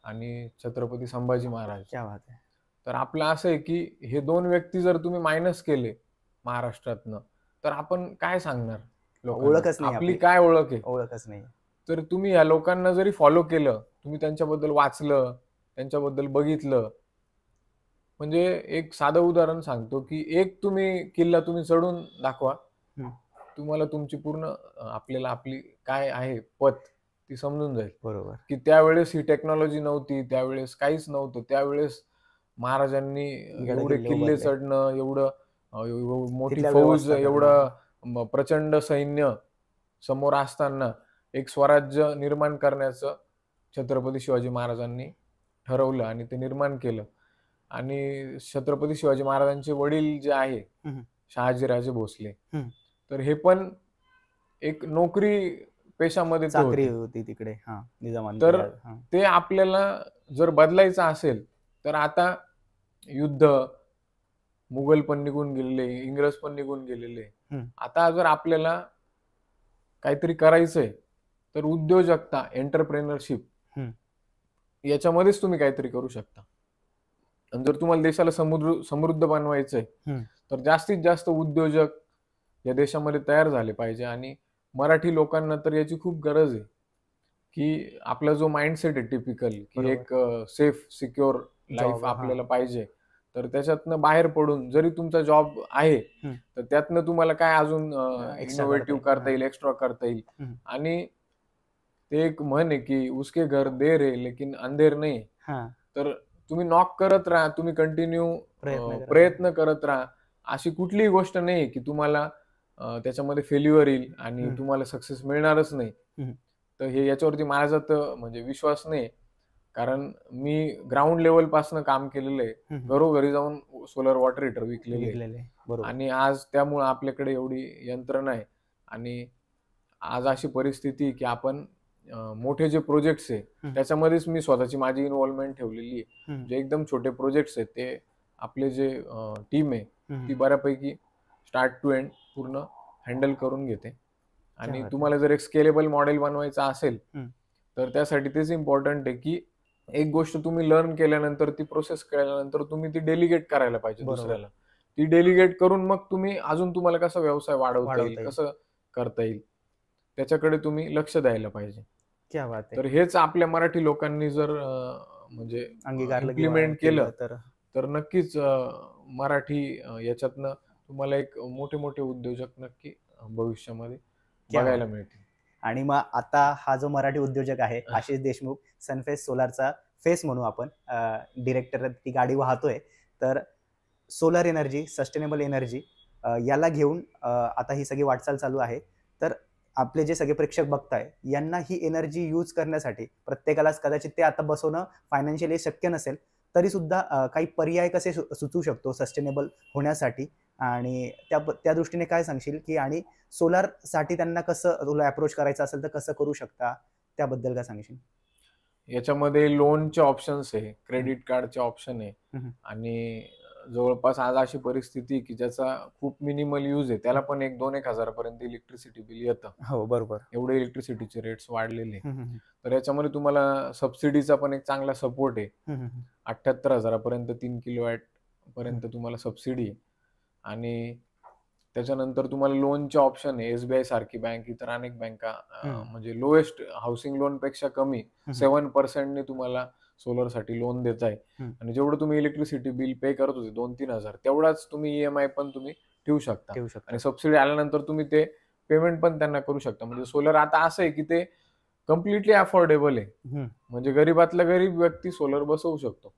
आणि छत्रपती संभाजी महाराज. क्या बात आहे. तर आपलं असं आहे की हे 2 व्यक्ती जर तुम्ही मायनस केले महाराष्ट्रातनं तर आपण काय सांगणार ओळखच नाही, आपली काय ओळख आहे? ओळखच नाही. तर तुम्ही या लोकांना जरी फॉलो केलं, तुम्ही त्यांच्याबद्दल वाचलं, त्यांच्याबद्दल बघितलं. म्हणजे एक साधं उदाहरण सांगतो की एक किल्ला तुम्ही चढून दाखवा, तुम्हाला तुमची पूर्ण आपल्याला आपली काय आहे पत ती समजून जाईल. बरोबर. की त्यावेळेस ही टेक्नॉलॉजी नव्हती, त्यावेळेस काहीच नव्हतं. त्यावेळेस महाराजांनी एवढे किल्ले चढणं, एवढं मोठी फौज, एवढं प्रचंड सैन्य समोर असताना एक स्वराज्य निर्माण करण्याचं छत्रपती शिवाजी महाराजांनी ठरवलं आणि ते निर्माण केलं. आणि छत्रपती शिवाजी महाराजांचे वडील जे आहे शहाजीराजे भोसले, तर हे पण एक नोकरी पेशामध्ये होती तिकडे. तर ते आपल्याला जर बदलायचं असेल तर आता युद्ध, मुघल पण निघून गेलेले, इंग्रज पण निघून गेलेले. आता जर आपल्याला काहीतरी करायचंय तर उद्योजकता, एंटरप्रेनरशिप याच्यामध्येच तुम्ही काहीतरी करू शकता. आणि जर तुम्हाला देशाला समृद्ध बनवायचंय तर जास्तीत जास्त उद्योजक या देशामध्ये तयार झाले पाहिजे. आणि मराठी लोकांना तर याची खूप गरज आहे की आपला जो माइंडसेट आहे टिपिकल, की एक सेफ सिक्युअर लाईफ आपल्याला पाहिजे, तर त्याच्यातनं बाहेर पडून जरी तुमचा जॉब आहे तर त्यातनं तुम्हाला काय अजून इनोव्हेटिव्ह करता येईल, एक्स्ट्रा करता येईल. आणि ते एक म्हण आहे की उसके घर देर है लेकिन अंधेर नाही. तर तुम्ही नॉक करत राहा, तुम्ही कंटिन्यू प्रयत्न करत राहा. अशी कुठलीही गोष्ट नाही की तुम्हाला त्याच्यामध्ये फेल्युअर येईल आणि तुम्हाला सक्सेस मिळणारच नाही. तर हे याच्यावरती माझा तर म्हणजे विश्वास नाही, कारण मी ग्राउंड लेवल पासून काम केलेलं आहे. घरोघरी जाऊन सोलर वॉटर हीटर विकलेले आणि आज त्यामुळे आपल्याकडे एवढी यंत्रणा आहे. आणि आज अशी परिस्थिती की आपण मोठे जे प्रोजेक्ट्स आहे त्याच्यामध्येच मी स्वतःची माझी इन्व्हॉल्वमेंट ठेवलेली आहे. जे एकदम छोटे प्रोजेक्ट्स आहेत ते आपले जे टीम आहे ती बऱ्यापैकी स्टार्ट टू एंड पूर्ण हँडल करून घेते. आणि तुम्हाला जर एक स्केलेबल मॉडेल बनवायचं असेल तर त्यासाठी तेच इम्पॉर्टंट आहे की एक गोष्ट तुम्ही लर्न केल्यानंतर, ती प्रोसेस केल्यानंतर तुम्ही ती डेलिगेट करायला पाहिजे दुसऱ्याला. ती डेलिगेट करून मग तुम्ही अजून तुम्हाला कसा व्यवसाय वाढवता येईल, कसं करता येईल त्याच्याकडे तुम्ही लक्ष द्यायला पाहिजे. तर हेच आपल्या मराठी लोकांनी जर म्हणजे इम्प्लिमेंट केलं तर नक्कीच मराठी याच्यातनं तुम्हाला एक मोठे मोठे उद्योजक नक्की भविष्यामध्ये बघायला मिळतील. आणि मग आता हा जो मराठी उद्योजक आहे आशिष देशमुख, सनफेस सोलारचा फेस म्हणू आपण, डिरेक्टर ती गाडी वाहतोय. तर सोलर एनर्जी, सस्टेनेबल एनर्जी याला घेऊन आता ही सगळी वाटचाल चालू आहे. तर आपले जे सगळे प्रेक्षक बघताय यांना ही एनर्जी यूज करण्यासाठी प्रत्येकालाच कदाचित ते आता बसवणं फायनान्शियली शक्य नसेल, तरी सुद्धा काही पर्याय कसे सुचवू शकतो सस्टेनेबल होण्यासाठी, आणि त्या दृष्टीने काय सांगशील की आणि सोलार साठी त्यांना कसं तुला अप्रोच करायचं असेल तर कसं करू शकता, त्याबद्दल काय सांगशील? याच्यामध्ये लोनचे ऑप्शन्स आहे, क्रेडिट कार्डचे ऑप्शन आहे. आणि जवळपास आज अशी परिस्थिती की ज्याचा खूप मिनिमल यूज आहे त्याला पण 1-1 हजारापर्यंत इलेक्ट्रिसिटी बिल येतं. हो बरोबर, एवढे इलेक्ट्रिसिटीचे रेट्स वाढलेले. तर याच्यामध्ये तुम्हाला सबसिडीचा पण एक चांगला सपोर्ट आहे. 78,000पर्यंत 3 किलोवॅट पर्यंत तुम्हाला सबसिडी आहे. आणि त्याच्यानंतर तुम्हाला लोनचे ऑप्शन आहे. SBI सारखी बँक, इतर अनेक बँका म्हणजे लोएस्ट हाऊसिंग लोन पेक्षा कमी 7% ने तुम्हाला सोलर साठी लोन देत आहे. आणि जेवढं तुम्ही इलेक्ट्रिसिटी बिल पे करत होते 2-3 हजार, तेवढाच तुम्ही EMI पण तुम्ही ठेवू शकता. आणि सबसिडी आल्यानंतर तुम्ही ते पेमेंट पण त्यांना करू शकता. म्हणजे सोलर आता असं आहे की ते कम्प्लिटली अफोर्डेबल आहे. म्हणजे गरीबातला गरीब व्यक्ती सोलर बसवू शकतो,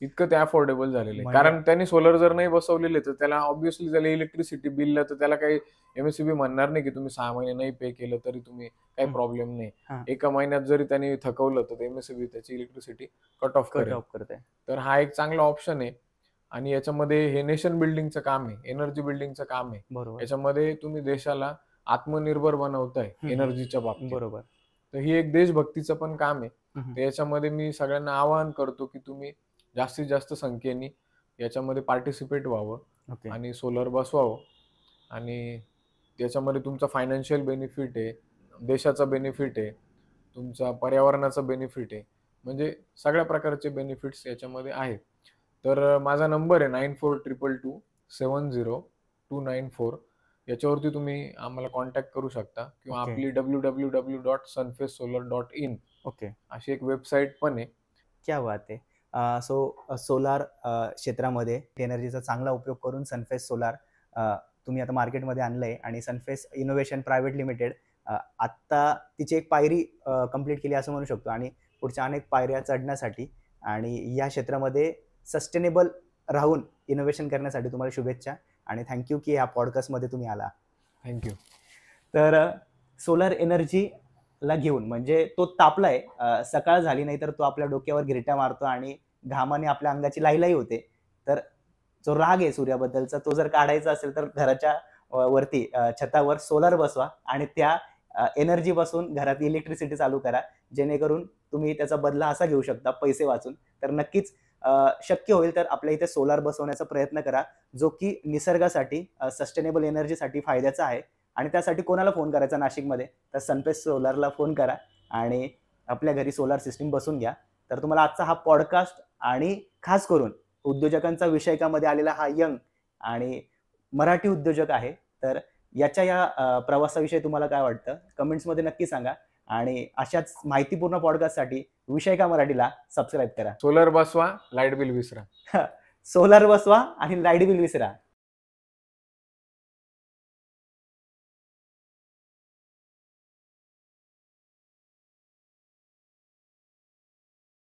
इतकं ते अफोर्डेबल झालेलं आहे. कारण त्यांनी सोलर जर नाही बसवलेले तर त्याला ऑब्व्हियसली त्याला इलेक्ट्रिसिटी बिलला तर त्याला काही MSEB म्हणणार नाही की तुम्ही 6 महिने नाही पे केलं तरी तुम्ही काही प्रॉब्लेम नाही. एका महिन्यात जरी त्यांनी थकवलं तर MSEB त्याची इलेक्ट्रिसिटी कट ऑफ करते. तर हा एक चांगला ऑप्शन आहे. आणि याच्यामध्ये हे नेशन बिल्डिंगचं काम आहे, एनर्जी बिल्डिंगचं काम आहे. याच्यामध्ये तुम्ही देशाला आत्मनिर्भर बनवताय एनर्जीच्या बाबतीत. बरोबर. तर ही एक देशभक्तीचं पण काम आहे. तर याच्यामध्ये मी सगळ्यांना आवाहन करतो की तुम्ही जास्तीत जास्त संख्येने याच्यामध्ये पार्टिसिपेट व्हावं आणि सोलर बसवावं. आणि त्याच्यामध्ये तुमचा फायनान्शियल बेनिफिट आहे, देशाचा बेनिफिट आहे, तुमचा पर्यावरणाचा बेनिफिट आहे, म्हणजे सगळ्या प्रकारचे बेनिफिट्स याच्यामध्ये आहेत. तर माझा नंबर आहे 9422270294. याच्यावरती तुम्ही आम्हाला कॉन्टॅक्ट करू शकता किंवा आपली www.sunfacesolar.in अशी एक वेबसाईट पण आहे, क्या बात आहे. सो सोलार क्षेत्रामध्ये एनर्जीचा चांगला उपयोग करून सनफेस सोलार तुम्ही आता मार्केटमध्ये आणलंय आणि सनफेस इनोव्हेशन प्रायव्हेट लिमिटेड आत्ता तिची एक पायरी कंप्लीट केली असं म्हणू शकतो आणि पुढच्या अनेक पायऱ्या चढण्यासाठी आणि या क्षेत्रामध्ये सस्टेनेबल राहून इनोव्हेशन करण्यासाठी तुम्हाला शुभेच्छा आणि थँक्यू की या पॉडकास्टमध्ये तुम्ही आला. थँक्यू. तर सोलर एनर्जीला घेऊन म्हणजे तो तापलाय, सकाळ झाली नाही तर तो आपल्या डोक्यावर गिरट्या मारतो आणि घामाने आपल्या अंगाची लाईलाई होते. तर जो राग आहे सूर्याबद्दलचा तो जर काढायचा असेल तर घराच्या वरती छतावर सोलार बसवा आणि त्या एनर्जी पासून घरात इलेक्ट्रिसिटी चालू करा, जेणेकरून तुम्ही त्याचा बदला असा घेऊ शकता पैसे वाचून. तर नक्कीच शक्य होईल तर आपल्या इथे सोलार बसवण्याचा प्रयत्न करा, जो की निसर्गासाठी सस्टेनेबल एनर्जीसाठी फायद्याचा आहे. आणि त्यासाठी कोणाला फोन करायचा नाशिकमध्ये, तर सनफेस सोलारला फोन करा आणि आपल्या घरी सोलार सिस्टीम बसून घ्या. तर तुम्हाला आजचा हा पॉडकास्ट आणि खास करून उद्योजकांचा विषयकामध्ये आलेला हा यंग आणि मराठी उद्योजक आहे, तर याच्या या प्रवासाविषयी तुम्हाला काय वाटतं कमेंट्समध्ये नक्की सांगा आणि अशाच माहितीपूर्ण पॉडकास्टसाठी विषय का मराठीला सबस्क्राईब करा. सोलर बसवा, लाईट बिल विसरा. सोलार बसवा आणि लाईट बिल विसरा.